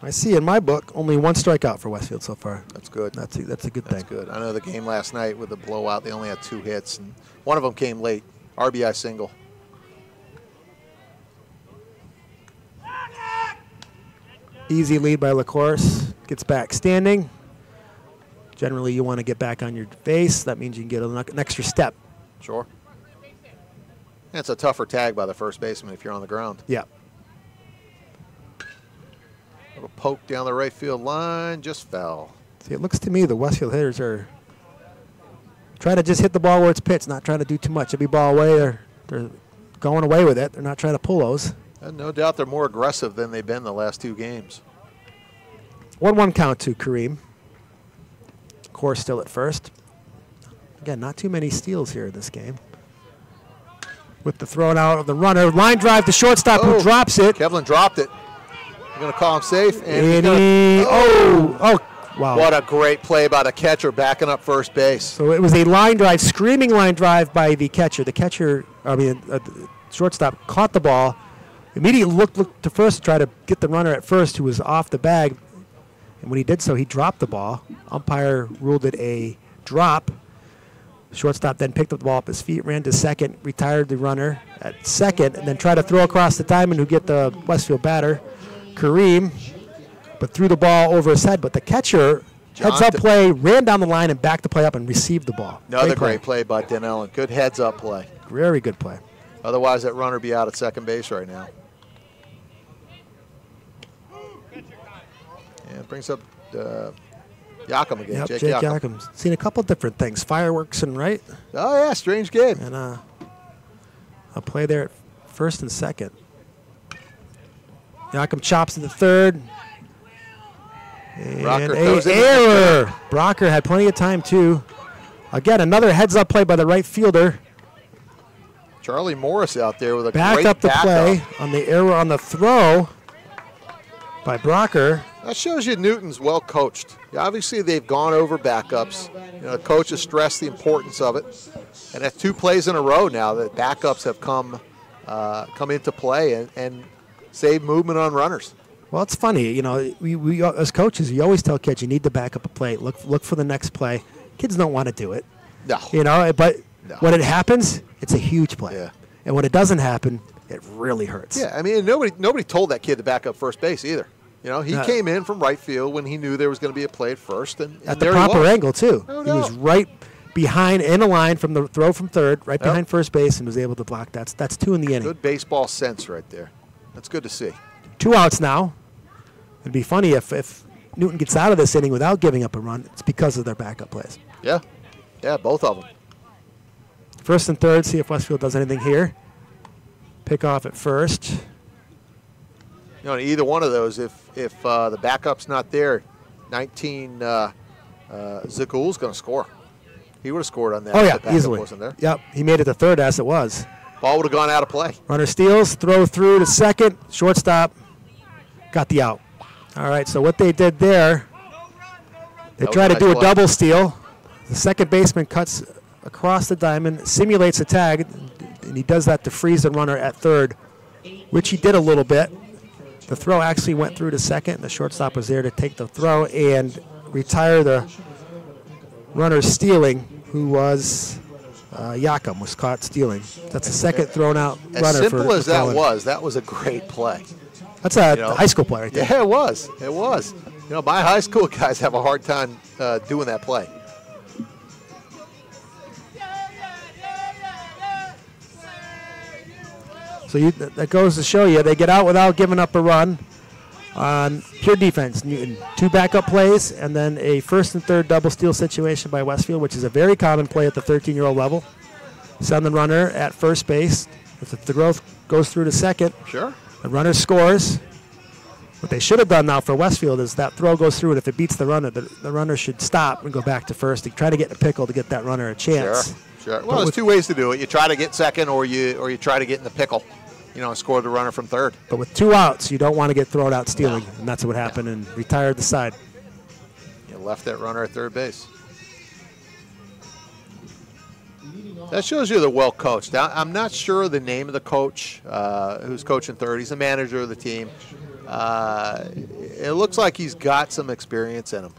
I see in my book only 1 strikeout for Westfield so far. That's good. That's a good thing. That's good. I know the game last night with the blowout, they only had 2 hits, and one of them came late, RBI single. Easy lead by LaCourse. Gets back standing. Generally, you want to get back on your face. That means you can get an extra step. Sure. And it's a tougher tag by the first baseman if you're on the ground. Yeah. Little poke down the right field line, just fell. See, it looks to me the Westfield hitters are trying to just hit the ball where it's pitched, not trying to do too much. Every ball away, they're going away with it. They're not trying to pull those. And no doubt they're more aggressive than they've been the last 2 games. 1-1 count to Kareem. Course still at first. Again, not too many steals here in this game. With the thrown out of the runner. Line drive to shortstop who drops it. Kevlin dropped it. We're going to call him safe. Wow. What a great play by the catcher backing up first base. So it was a line drive, screaming line drive by the catcher. The catcher, the shortstop caught the ball. Immediately looked to first to try to get the runner at first, who was off the bag. And when he did so, he dropped the ball. Umpire ruled it a drop. Shortstop then picked up the ball up his feet, ran to second, retired the runner at second, and then tried to throw across the diamond who get the Westfield batter, Kareem, but threw the ball over his head. But the catcher, heads-up play, ran down the line and backed the play up and received the ball. Another great play by Denellen. Good heads-up play. Very good play. Otherwise, that runner would be out at second base right now. And it brings up Yakum again. Yep, Jake Yakum. Seen a couple different things. Fireworks and right. Oh, yeah, strange game. And a play there at first and second. Yakum chops to the third. And an error. Brocker had plenty of time, too. Again, another heads-up play by the right fielder. Charlie Morris out there with a back great up the backup. Play on the error on the throw by Brocker. That shows you Newton's well coached. Obviously, they've gone over backups. The coach has stressed the importance of it. And that's 2 plays in a row now that backups have come into play and save movement on runners. Well, it's funny. We as coaches, you always tell kids you need to back up a play. Look for the next play. Kids don't want to do it. No. But when it happens, it's a huge play. Yeah. And when it doesn't happen, it really hurts. Yeah, I mean, nobody told that kid to back up first base either. He came in from right field when he knew there was going to be a play at first. And at the proper angle, too. No he was right behind, in a line from the throw from third, right behind first base, and was able to block. That's 2 in the inning. Good baseball sense right there. That's good to see. 2 outs now. It'd be funny if Newton gets out of this inning without giving up a run. It's because of their backup plays. Yeah, both of them. First and third, see if Westfield does anything here. Pick off at first. Either one of those, if the backup's not there, 19 Zagul's going to score. He would have scored on that. Oh, yeah, if the backup easily. wasn't there. Yep, he made it to third as it was. Ball would have gone out of play. Runner steals, throw through to second, shortstop, got the out. All right, so what they did there, they tried to do a double steal. The second baseman cuts across the diamond, simulates a tag, and he does that to freeze the runner at third, which he did a little bit. The throw actually went through to second, and the shortstop was there to take the throw and retire the runner stealing, who was Yakum, was caught stealing. That's the second thrown out runner. As simple as that Bullens. was a great play. That's a high school play right there. Yeah, it was. It was. My high school guys have a hard time doing that play. So that goes to show you they get out without giving up a run on pure defense. Newton, 2 backup plays, and then a first and third double steal situation by Westfield, which is a very common play at the 13-year-old level. Send the runner at first base. If the throw goes through to second, sure, the runner scores. What they should have done now for Westfield is that throw goes through, and if it beats the runner should stop and go back to first. They try to get in a pickle to get that runner a chance. Sure. Well, there's two ways to do it. You try to get second, or you try to get in the pickle, and score the runner from third. But with 2 outs, you don't want to get thrown out stealing, and that's what happened, and retired the side. You left that runner at third base. That shows you they're well coached. Now, I'm not sure the name of the coach who's coaching third. He's the manager of the team. It looks like he's got some experience in him.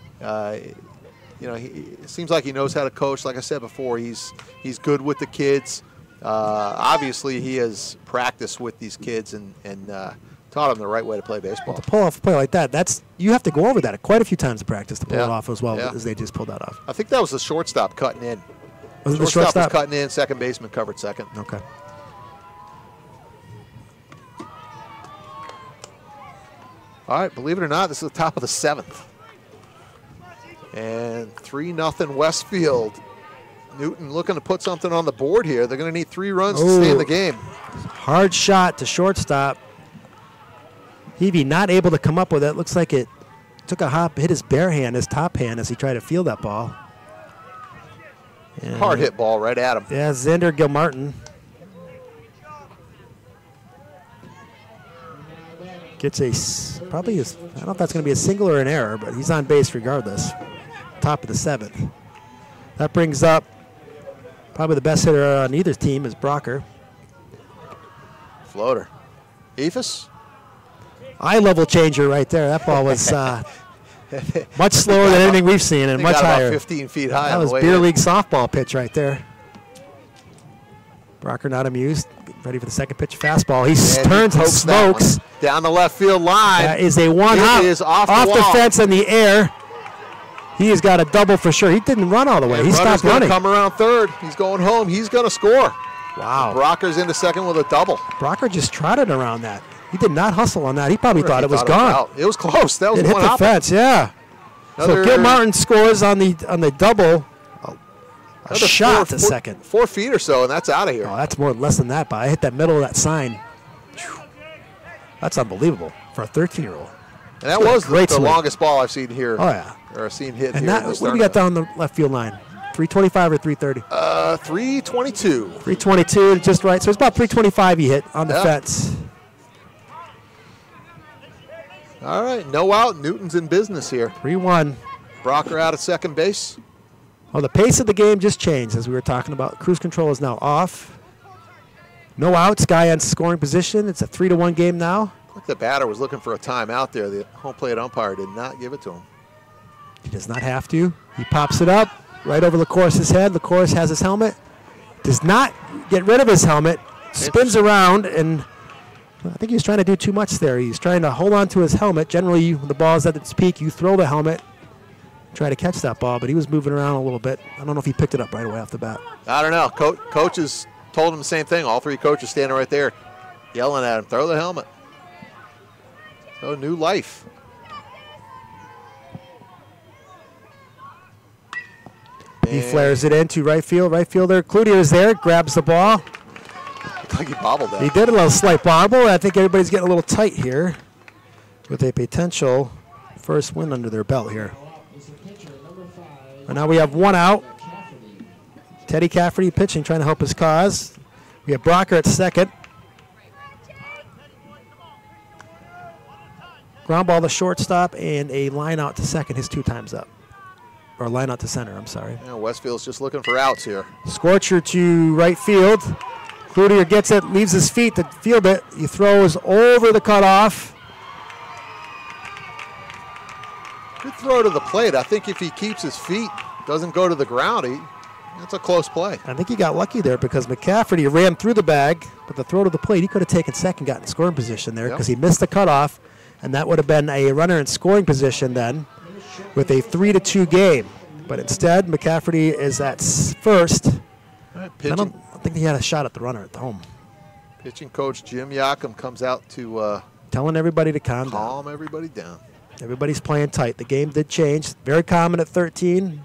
It seems like he knows how to coach. Like I said before, he's good with the kids. Obviously, he has practiced with these kids and taught them the right way to play baseball. To pull off a play like that, you have to go over that quite a few times to practice to pull it off as well Yeah. as they just pulled that off. I think that was the shortstop cutting in. Was it the Shortstop shortstop? was cutting in, second baseman covered second. Okay. All right, believe it or not, this is the top of the 7th. And 3-0 Westfield. Newton looking to put something on the board here. They're going to need 3 runs to stay in the game. Hard shot to shortstop. Heavey not able to come up with it. Looks like it took a hop, hit his bare hand, his top hand, as he tried to field that ball. And Hard hit ball right at him. yeah, Xander Gilmartin gets probably I don't know if that's going to be a single or an error, but he's on base regardless. Top of the 7th. That brings up probably the best hitter on either team is Brocker. Floater. Ephus? Eye level changer right there. That ball was much slower than anything we've seen and They much got higher. about 15 feet high. That on was the way beer in. league softball pitch right there. Brocker not amused. Ready for the second pitch fastball. He turns and pokes that one smokes. down the left field line. That is a one It hop is off the the wall. fence in the air. He has got a double for sure. He didn't run all the way. And He runner's stopped gonna running. come around third. He's going home. He's going to score. Wow. Brocker's into second with a double. Brocker just trotted around that. He did not hustle on that. He probably thought it was He gone. out. It was close. That was It hit one the hop. fence, yeah. Another- So Gilmartin scores on the double. A Another shot to second. 4 feet or so, and that's out of here. Oh, that's less than that, but I hit that middle of that sign. Phew. That's unbelievable for a 13-year-old. And that was Great the swing. longest ball I've seen here. Oh, yeah. Or seen hit And here. that, in this what do we got tournament. down the left field line? 325 or 330? 322. 322, just right. So it's about 325 he hit on the Yeah. fence. All right, no out. Newton's in business here. 3-1. Brocker out at second base. Well, the pace of the game just changed, as we were talking about. Cruise control is now off. No outs, guy in scoring position. It's a 3-1 game now. Look, the batter was looking for a timeout there. The home plate umpire did not give it to him. He does not have to. He pops it up right over Lacourse's head. Lacourse has his helmet. Does not get rid of his helmet. Spins around, and I think he was trying to do too much there. He's trying to hold on to his helmet. Generally, when the ball is at its peak, you throw the helmet, try to catch that ball, but he was moving around a little bit. I don't know if he picked it up right away off the bat. I don't know. Coaches told him the same thing. All 3 coaches standing right there yelling at him, throw the helmet. So new life. He flares it into right field. Right fielder Cloutier is there, grabs the ball. Looked like he bobbled that. He did a little slight bobble. I think everybody's getting a little tight here with a potential first win under their belt here. And now we have 1 out. Teddy Cafferty pitching, trying to help his cause. We have Brocker at second. Ground ball to shortstop and a line out to second. His 2 times up. Or line out to center, I'm sorry. Yeah, Westfield's just looking for outs here. Scorcher to right field. Cloutier gets it, leaves his feet to field it. He throws over the cutoff. Good throw to the plate. I think if he keeps his feet, doesn't go to the ground, that's a close play. I think he got lucky there because McCafferty ran through the bag, but the throw to the plate, he could have taken second, got in scoring position there because he missed the cutoff, and that would have been a runner in scoring position then with a 3-2 game. But instead, McCafferty is at first. I don't think he had a shot at the runner at the home. Pitching coach Jim Yakum comes out to telling everybody to calm everybody down. Everybody's playing tight. The game did change. Very common at 13.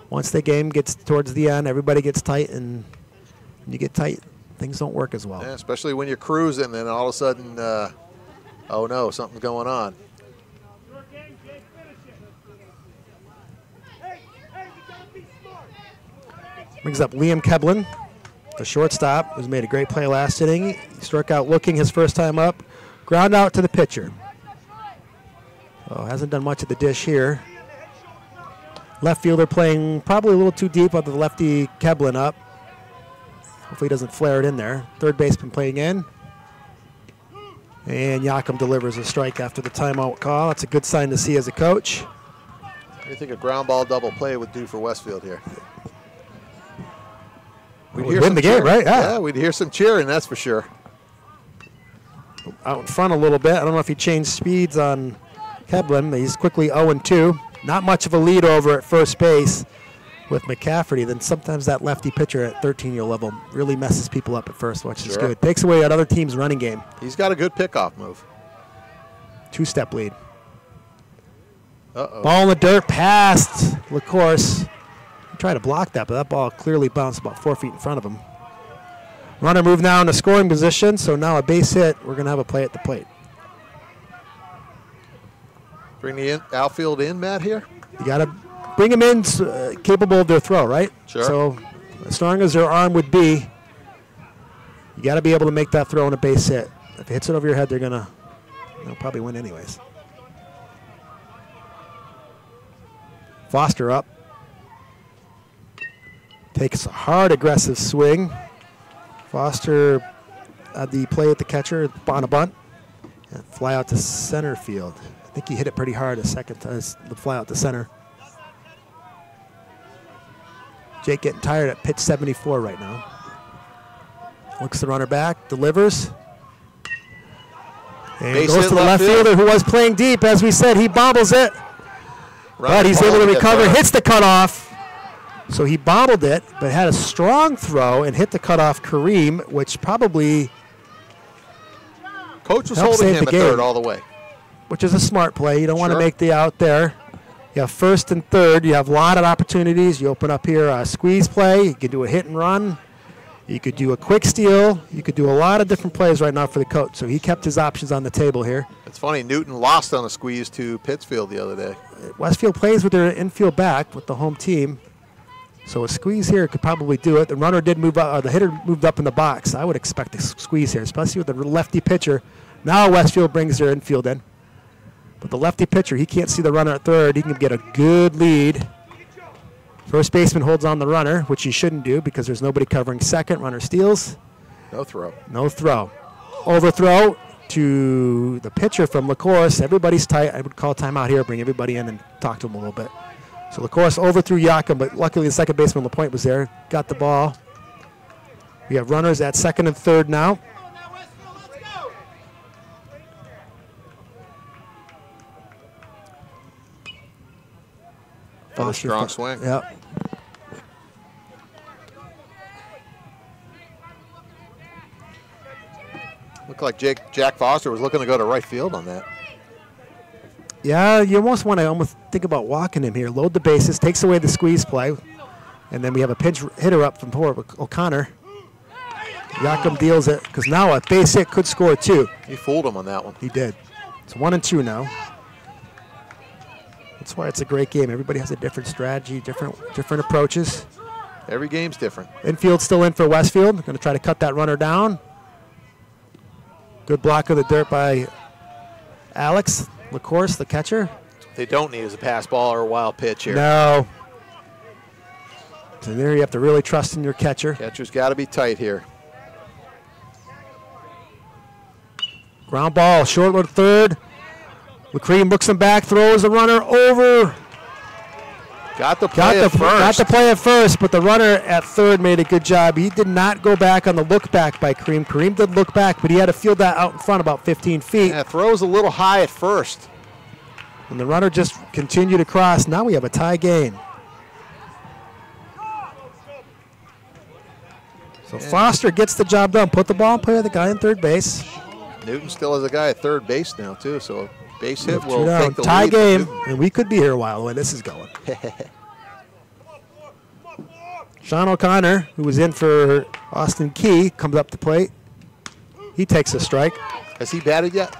Once the game gets towards the end, everybody gets tight, and when you get tight, things don't work as well. Yeah, especially when you're cruising, and all of a sudden Oh no, something's going on. Brings up Liam Keblin, the shortstop, who's made a great play last inning. He struck out looking his first time up. Ground out to the pitcher. Oh, hasn't done much of the dish here. Left fielder playing probably a little too deep on the lefty Keblin up. Hopefully he doesn't flare it in there. Third baseman playing in. And Yakum delivers a strike after the timeout call. That's a good sign to see as a coach. What do you think a ground ball double play would do for Westfield here? We'd win the game, right? Yeah, we'd hear some cheering, that's for sure. Out in front a little bit. I don't know if he changed speeds on Keblin. He's quickly 0-2. Not much of a lead over at first base with McCafferty. Then sometimes that lefty pitcher at 13-year level really messes people up at first, which is good. Takes away another team's running game. He's got a good pickoff move. Two-step lead. Uh-oh. Ball in the dirt, past LaCourse. He tried to block that, but that ball clearly bounced about 4 feet in front of him. Runner moved now into scoring position, so now a base hit. We're going to have a play at the plate. Bring the outfield in, Matt, here? You got to bring them in capable of their throw, right? Sure. So as strong as their arm would be, you got to be able to make that throw on a base hit. If it hits it over your head, they'll probably win anyways. Foster up. Takes a hard, aggressive swing. Foster had the play at the catcher on a bunt and fly out to center field. I think he hit it pretty hard a second time, the fly out to center. Jake getting tired at pitch 74 right now. Looks the runner back, delivers. And Base goes to the left fielder who was playing deep. As we said, he bobbles it. But he's able to recover, hits the cutoff. So he bobbled it, but had a strong throw and hit the cutoff Kareem, which probably Coach was holding him at third all the way. Which is a smart play. You don't want to make the out there. You have first and third. You have a lot of opportunities. You open up here a squeeze play. You can do a hit and run. You could do a quick steal. You could do a lot of different plays right now for the coach. So he kept his options on the table here. It's funny, Newton lost on a squeeze to Pittsfield the other day. Westfield plays with their infield back with the home team. So a squeeze here could probably do it. The runner did move up, or the hitter moved up in the box. I would expect a squeeze here, especially with the lefty pitcher. Now Westfield brings their infield in. But the lefty pitcher, he can't see the runner at third. He can get a good lead. First baseman holds on the runner, which he shouldn't do because there's nobody covering second. Runner steals. No throw. No throw. Overthrow to the pitcher from LaCourse. Everybody's tight. I would call timeout here, bring everybody in and talk to them a little bit. So LaCourse overthrew Yakum, but luckily the second baseman LaPointe was there. Got the ball. We have runners at second and third now. A strong swing. Yep. Looked like Jack Foster was looking to go to right field on that. Yeah, you almost want to think about walking him here. Load the bases, takes away the squeeze play, and then we have a pinch hitter up from O'Connor. Yakum deals it because now a base hit could score two. He fooled him on that one. He did. It's 1-2 now. That's why it's a great game. Everybody has a different strategy, different approaches. Every game's different. Infield still in for Westfield. Going to try to cut that runner down. Good block of the dirt by Alex LaCourse, the catcher. They don't need is a pass ball or a wild pitch here. No. So there you have to really trust in your catcher. Catcher's got to be tight here. Ground ball, short with third. McCrean looks him back, throws the runner over. Got the play at first, but the runner at third made a good job. He did not go back on the look back by Kareem. Kareem did look back, but he had to field that out in front about 15 feet. Yeah, throws a little high at first. And the runner just continued across. Now we have a tie game. So Foster gets the job done. Put the ball in play with the guy in third base. Newton still has a guy at third base now, too, so base hit will take the tie lead. game, and we could be here a while the way this is going. Sean O'Connor, who was in for Austin Key, comes up to plate. He takes a strike. Has he batted yet?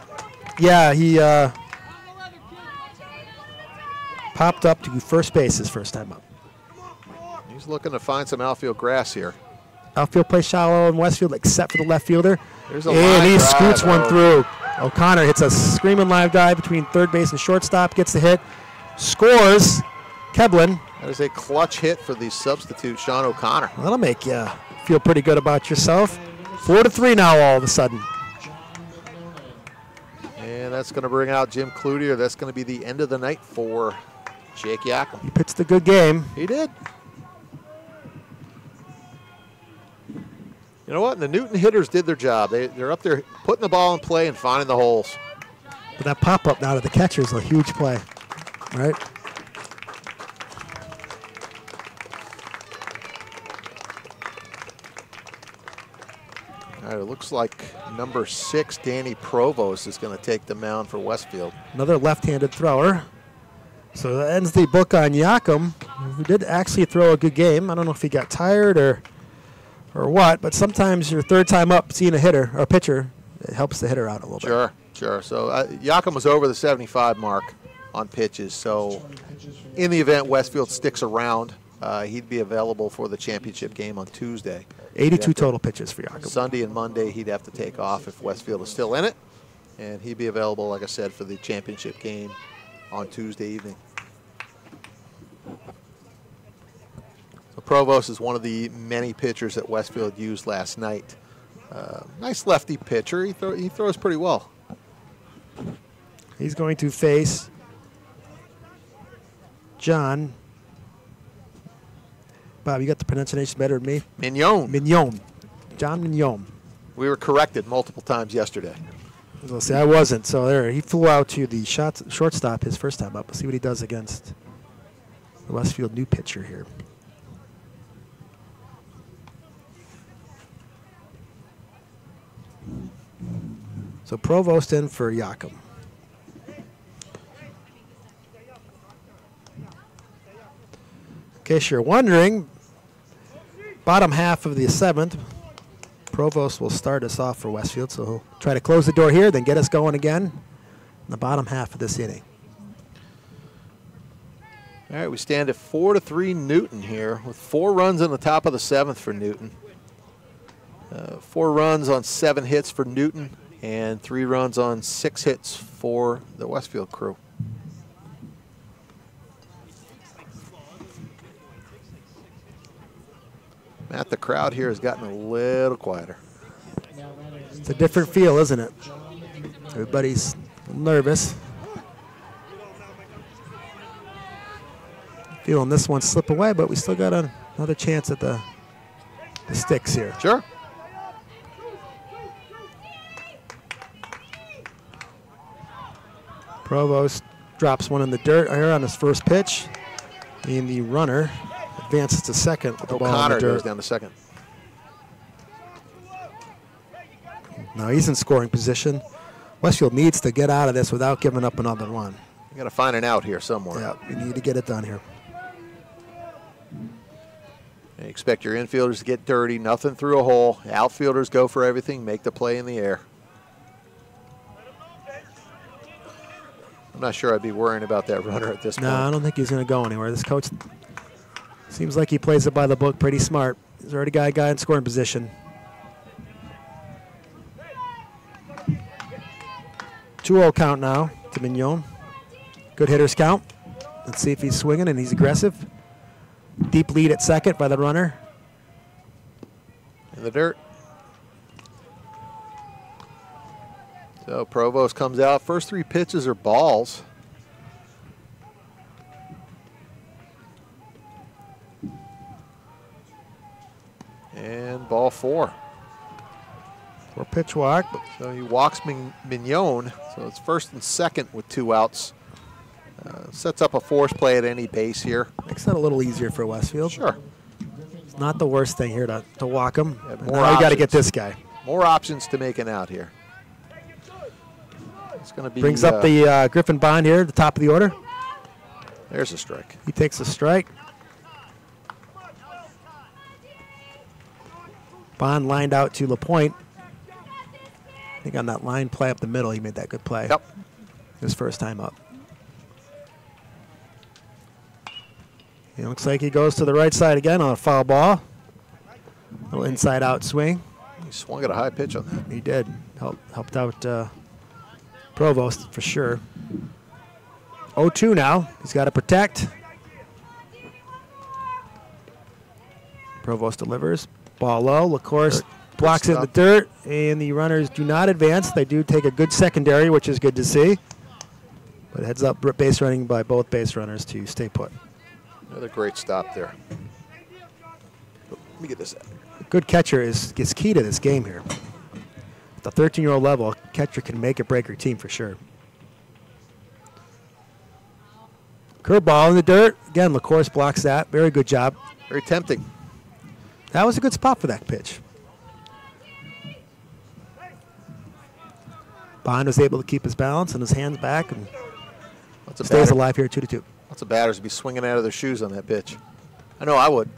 Yeah, he popped up to first base his first time up. He's looking to find some outfield grass here. Outfield plays shallow in Westfield except for the left fielder. There's a And he line scoots drive. one through. O'Connor hits a screaming live dive between third base and shortstop, gets the hit, scores. Kevlin. That is a clutch hit for the substitute, Sean O'Connor. That'll make you feel pretty good about yourself. 4-3 now all of a sudden. And that's going to bring out Jim Cloutier. That's going to be the end of the night for Jake Yakum. He pitched a good game. He did. You know what? The Newton hitters did their job. They're up there putting the ball in play and finding the holes. But that pop-up now to the catcher is a huge play, right? All right, it looks like number 6, Danny Provost, is going to take the mound for Westfield. Another left-handed thrower. So that ends the book on Yakum, who did actually throw a good game. I don't know if he got tired or what, but sometimes your third time up seeing a hitter or a pitcher, it helps the hitter out a little bit. Sure. So Yakum was over the 75 mark on pitches. So in the event Westfield sticks around, he'd be available for the championship game on Tuesday. 82 total pitches for Yakum. Sunday and Monday he'd have to take off if Westfield is still in it. And he'd be available, like I said, for the championship game on Tuesday evening. So Provost is one of the many pitchers that Westfield used last night. Nice lefty pitcher. He throws pretty well. He's going to face John. Bob, you got the pronunciation better than me? Mignon. Mignon. John Mignon. We were corrected multiple times yesterday. I'll say I wasn't. So there, he flew out to the shortstop his first time up. We'll see what he does against the Westfield new pitcher here. So Provost in for Yakum. In case you're wondering, bottom half of the 7th, Provost will start us off for Westfield, so he'll try to close the door here, then get us going again in the bottom half of this inning. All right, we stand at 4-3 Newton here with 4 runs in the top of the 7th for Newton. 4 runs on 7 hits for Newton and 3 runs on 6 hits for the Westfield crew. Matt, the crowd here has gotten a little quieter. It's a different feel, isn't it? Everybody's nervous. Feeling this one slip away, but we still got another chance at the sticks here. Sure. Provost drops one in the dirt here on his first pitch. And the runner advances to second with the ball in the O'Connor dirt. goes down to second. Now he's in scoring position. Westfield needs to get out of this without giving up another run. You got to find an out here somewhere. Yeah, we need to get it done here. You expect your infielders to get dirty, nothing through a hole. Outfielders go for everything, make the play in the air. I'm not sure I'd be worrying about that runner at this point. No, I don't think he's going to go anywhere. This coach seems like he plays it by the book pretty smart. He's already got a guy in scoring position. 2-0 count now to Mignon. Good hitter's count. Let's see if he's swinging and he's aggressive. Deep lead at second by the runner. In the dirt. So Provost comes out. First 3 pitches are balls. And ball 4. 4-pitch walk. So he walks Mignon. So it's first and second with 2 outs. Sets up a force play at any base here. Makes that a little easier for Westfield. Sure. It's not the worst thing here to walk him. Yeah, Now you got to get this guy. More options to make an out here. It's going to be Brings up the Griffin Bond here at the top of the order. There's a strike. He takes a strike. Bond lined out to LaPointe. think on that line play up the middle, he made that good play. Yep. His first time up. It looks like he goes to the right side again on a foul ball. Little inside-out swing. He swung at a high pitch on that. He did. Helped out Provost for sure. 0-2 now. He's got to protect. Provost delivers. Ball low. LaCourse blocks it in the dirt, and the runners do not advance. They do take a good secondary, which is good to see. But heads up base running by both base runners to stay put. Another great stop there. Let me get this out. A good catcher is key to this game here. At the 13-year-old level, a catcher can make or break your team for sure. Curveball in the dirt. Again, LaCourse blocks that. Very good job. Very tempting. That was a good spot for that pitch. Bond was able to keep his balance and his hands back and stays alive here, 2-2. Lots of batters would be swinging out of their shoes on that pitch. I know I would.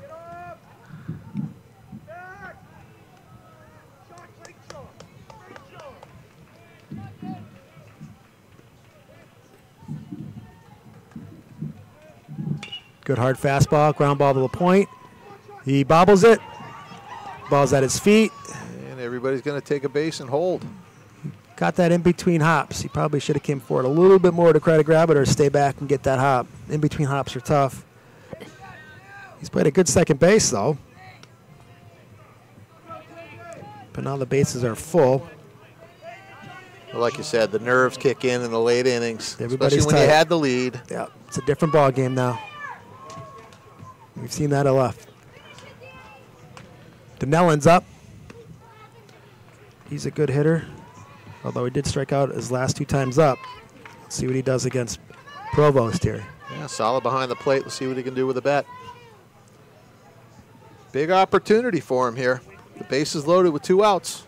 Good hard fastball, ground ball to the point. He bobbles it. Ball's at his feet. And everybody's going to take a base and hold. Got that in between hops. He probably should have came forward a little bit more to try to grab it or stay back and get that hop. In between hops are tough. He's played a good second base though. But now the bases are full. Like you said, the nerves kick in the late innings, Everybody's especially when tight. you had the lead. Yeah, it's a different ball game now. We've seen that a lot. Donnellan's up. He's a good hitter, although he did strike out his last 2 times up. Let's see what he does against Provost here. Yeah, solid behind the plate. Let's see what he can do with the bat. Big opportunity for him here. The base is loaded with 2 outs.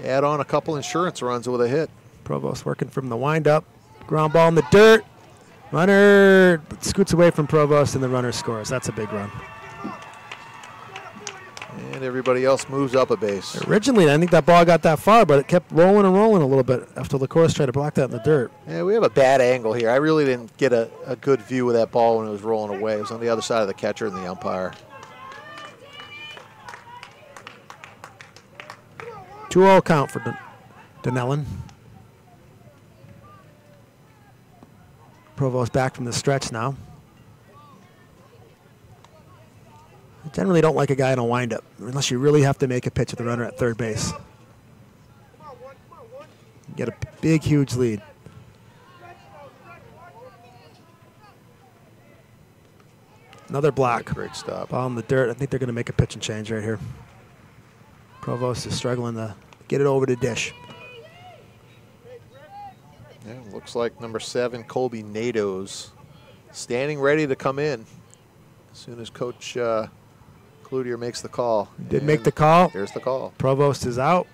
Add on a couple insurance runs with a hit. Provost working from the windup. Ground ball in the dirt. Runner scoots away from Provost, and the runner scores. That's a big run. And everybody else moves up a base. Originally, I think that ball got that far, but it kept rolling and rolling a little bit after LaCourse tried to block that in the dirt. Yeah, we have a bad angle here. I really didn't get a good view of that ball when it was rolling away. It was on the other side of the catcher and the umpire. 2-0 count for Donnellan. Provost back from the stretch now. I generally don't like a guy in a windup unless you really have to make a pitch with the runner at third base. Get a big, huge lead. Another block. Great stop. Ball in the dirt. I think they're going to make a pitch and change right here. Provost is struggling to get it over to dish. Yeah, looks like number 7, Colby Nados, standing ready to come in as soon as Coach Cloutier makes the call. Did make the call. There's the call. Provost is out.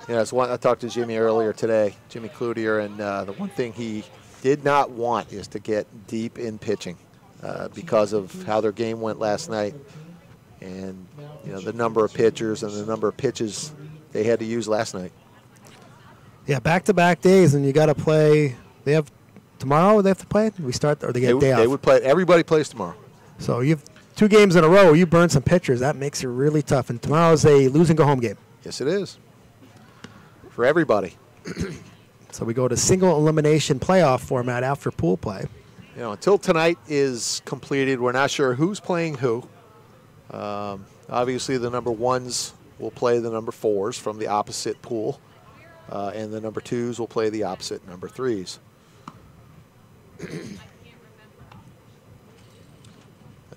Yeah, that's one. I talked to Jimmy earlier today, Jimmy Cloutier, and the one thing he did not want is to get deep in pitching because of how their game went last night. And the number of pitchers and the number of pitches they had to use last night. Yeah, back-to-back days, and you got to play. They have tomorrow. They have to play. We start, or they get a day off. They would play. Everybody plays tomorrow. So you have 2 games in a row. You burn some pitchers. That makes it really tough. And tomorrow's a lose-and-go-home game. Yes, it is. For everybody. So we go to single elimination playoff format after pool play. Until tonight is completed, we're not sure who's playing who. Obviously, the number 1s will play the number 4s from the opposite pool, and the number 2s will play the opposite number 3s. But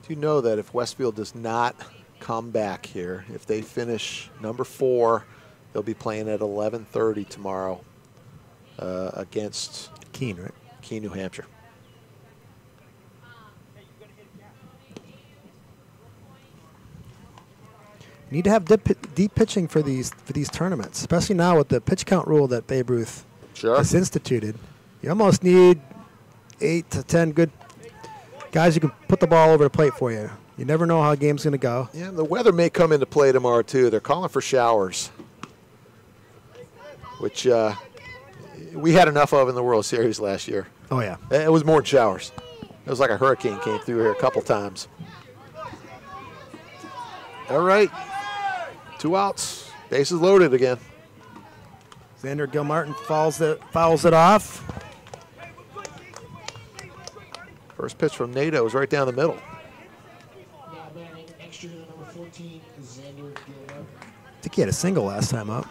you know that if Westfield does not come back here, if they finish number 4, they'll be playing at 11:30 tomorrow against Keene, right? Keene, New Hampshire. You need to have deep pitching for these tournaments, especially now with the pitch count rule that Babe Ruth has instituted. You almost need 8 to 10 good guys who can put the ball over the plate for you. You never know how a game's going to go. Yeah, the weather may come into play tomorrow, too. They're calling for showers, which we had enough of in the World Series last year. Oh, yeah. It was more than showers. It was like a hurricane came through here a couple times. All right. 2 outs. Bases loaded again. Xander Gilmartin fouls it off. First pitch from Nato was right down the middle. Now batting extra hitter number 14, Xander Gilmartin. I think he had a single last time up.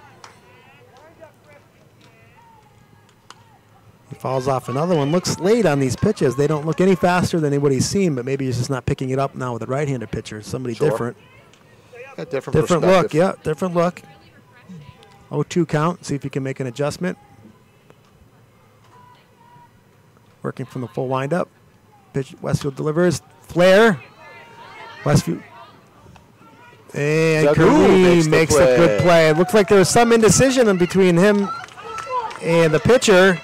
He fouls off another one. Looks late on these pitches. They don't look any faster than what he's seen, but maybe he's just not picking it up now with a right-handed pitcher. Somebody different. Yeah, different look, yeah, different look. 0-2 count. See if he can make an adjustment. Working from the full windup. Pitch, Westfield delivers. Flare. Westfield. And Kareem makes a good play. It looks like there was some indecision in between him and the pitcher.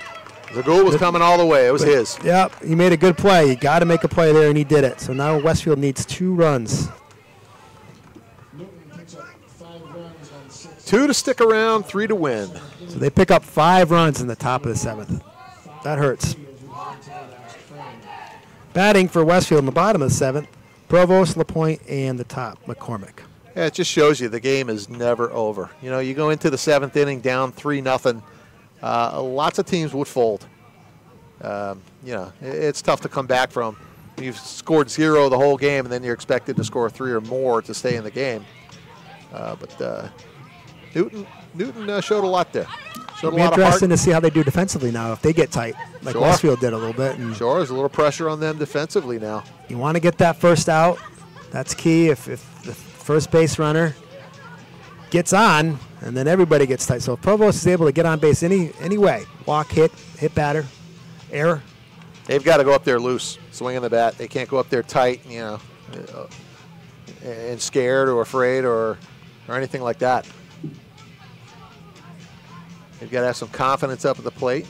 The goal was coming all the way. It was his. Yep, he made a good play. You got to make a play there, and he did it. So now Westfield needs 2 runs. Newton picks up 5 runs on 6. 2 to stick around, 3 to win. So they pick up 5 runs in the top of the 7th. That hurts. Batting for Westfield in the bottom of the 7th, Provost, LaPointe, and the top, McCormick. Yeah, it just shows you the game is never over. You know, you go into the 7th inning down 3-0. Lots of teams would fold. You know, it's tough to come back from. You've scored 0 the whole game, and then you're expected to score 3 or more to stay in the game. But Newton showed a lot there. It'll be interesting to see how they do defensively now if they get tight, like Westfield did a little bit. And sure, there's a little pressure on them defensively now. You want to get that first out. That's key. If the first base runner gets on, and then everybody gets tight. So if Provost is able to get on base any way, walk, hit batter, error. They've got to go up there loose, swinging the bat. They can't go up there tight, you know, and scared or afraid or anything like that. They've got to have some confidence up at the plate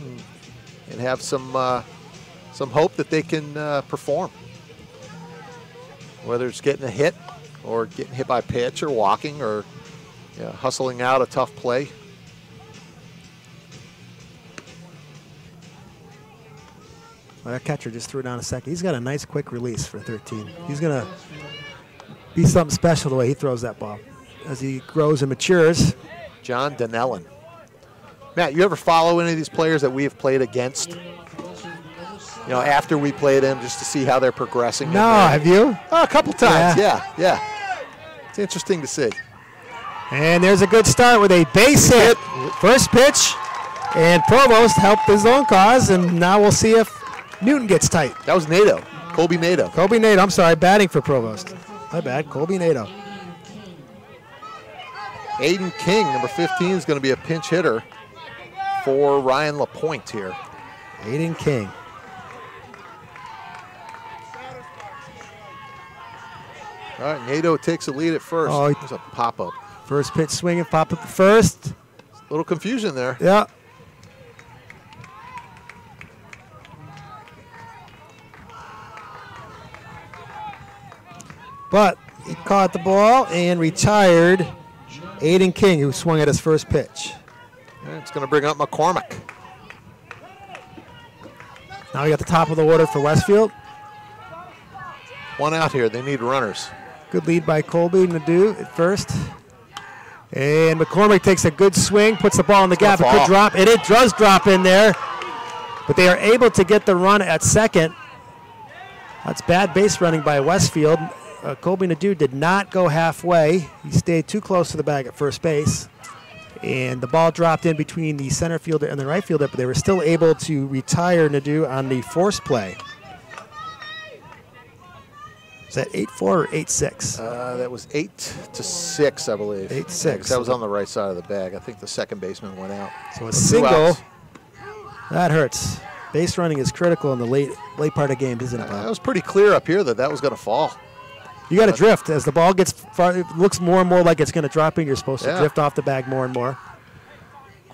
and have some hope that they can perform. Whether it's getting a hit or getting hit by a pitch or walking or hustling out a tough play. Well, that catcher just threw down a second. He's got a nice quick release for 13. He's going to be something special the way he throws that ball as he grows and matures. John Donnellan. Matt, you ever follow any of these players that we have played against? You know, after we play them, just to see how they're progressing? No, have you? Oh, a couple times, yeah. It's interesting to see. And there's a good start with a base hit. First pitch, and Provost helped his own cause, and now we'll see if Newton gets tight. That was Nato, Colby Nato. Colby Nato, I'm sorry, batting for Provost. My bad, Colby Nato. Aiden King, number 15, is going to be a pinch hitter for Ryan LaPointe here. Aiden King. All right, Nato takes a lead at first. Oh, there's a pop-up. First pitch swinging, pop up at first. A little confusion there. Yeah. But he caught the ball and retired Aiden King, who swung at his first pitch. And it's going to bring up McCormick. Now we got the top of the order for Westfield. 1 out here. They need runners. Good lead by Colby Nadeau at first. And McCormick takes a good swing, puts the ball in the gap. It could drop, and it does drop in there. But they are able to get the run at second. That's bad base running by Westfield. Colby Nadeau did not go halfway. He stayed too close to the bag at first base. And the ball dropped in between the center fielder and the right fielder, but they were still able to retire Nadeau on the force play. Is that 8-4 or 8-6? That was 8-6, I believe. 8-6. That was on the right side of the bag. I think the second baseman went out. So a single. That hurts. Base running is critical in the late part of the game, isn't it, Bob? It was pretty clear up here that was going to fall. You got to drift. As the ball gets far, it looks more and more like it's going to drop in. You're supposed to drift off the bag more and more.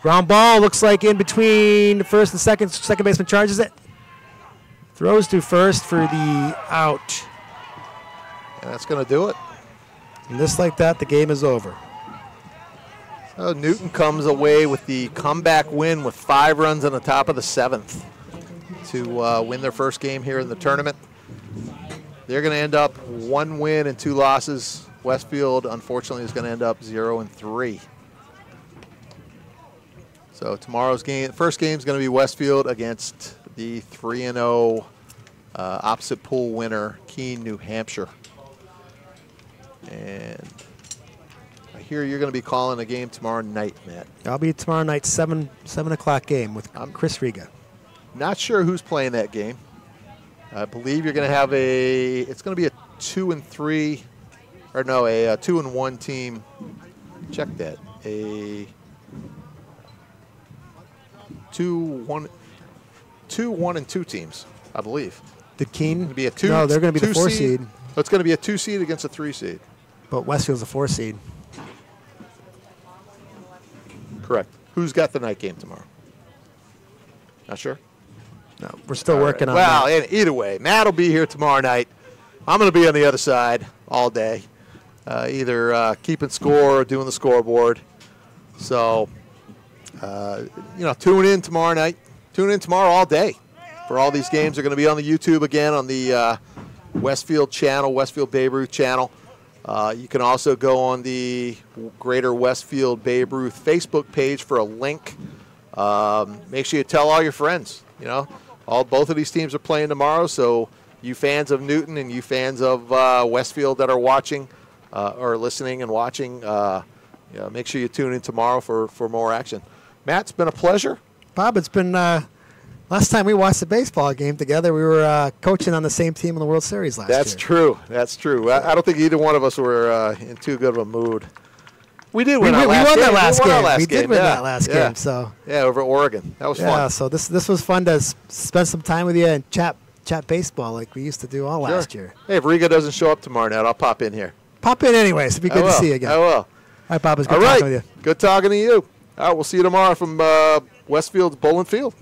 Ground ball looks like in between first and second. Second baseman charges it. Throws to first for the out. That's going to do it. And just like that, the game is over. So Newton comes away with the comeback win with 5 runs on the top of the 7th to win their first game here in the tournament. They're going to end up 1 win and 2 losses. Westfield, unfortunately, is going to end up 0-3. So tomorrow's game, first game is going to be Westfield against the 3-0 opposite pool winner, Keene, New Hampshire. And I hear you're going to be calling a game tomorrow night, Matt. I'll be tomorrow night, 7 o'clock game with Chris Riga. Not sure who's playing that game. I believe you're going to have it's going to be a 2-3, or no, a 2-1 team. Check that. A 2-1 and 2 teams, I believe. The Keene? It's going to be a 2. No, they're going to be the 4 seed. So it's going to be a 2 seed against a 3 seed. But Westfield's a 4 seed. Correct. Who's got the night game tomorrow? Not sure? No, we're still working on that. that. Either way, Matt will be here tomorrow night. I'm going to be on the other side all day, either keeping score or doing the scoreboard. So, tune in tomorrow night. Tune in tomorrow all day for all these games. They're going to be on the YouTube again on the Westfield channel, Westfield Babe Ruth channel. You can also go on the Greater Westfield Babe Ruth Facebook page for a link. Make sure you tell all your friends. Both of these teams are playing tomorrow, so you fans of Newton and you fans of Westfield that are watching or listening and watching, make sure you tune in tomorrow for more action. Matt, it's been a pleasure. Bob, it's been last time we watched the baseball game together, we were coaching on the same team in the World Series last year. That's true. That's true. I don't think either one of us were in too good of a mood. We did win that last game. We did win that last game. So over at Oregon. That was fun. Yeah, so this was fun to spend some time with you and chat baseball like we used to do all last year. Hey, if Riga doesn't show up tomorrow night, I'll pop in here. Pop in anyways. It'd be good to see you again. I will. All right, Bob. It's good talking with you. Good talking to you. All right, we'll see you tomorrow from Westfield's Bullens Field.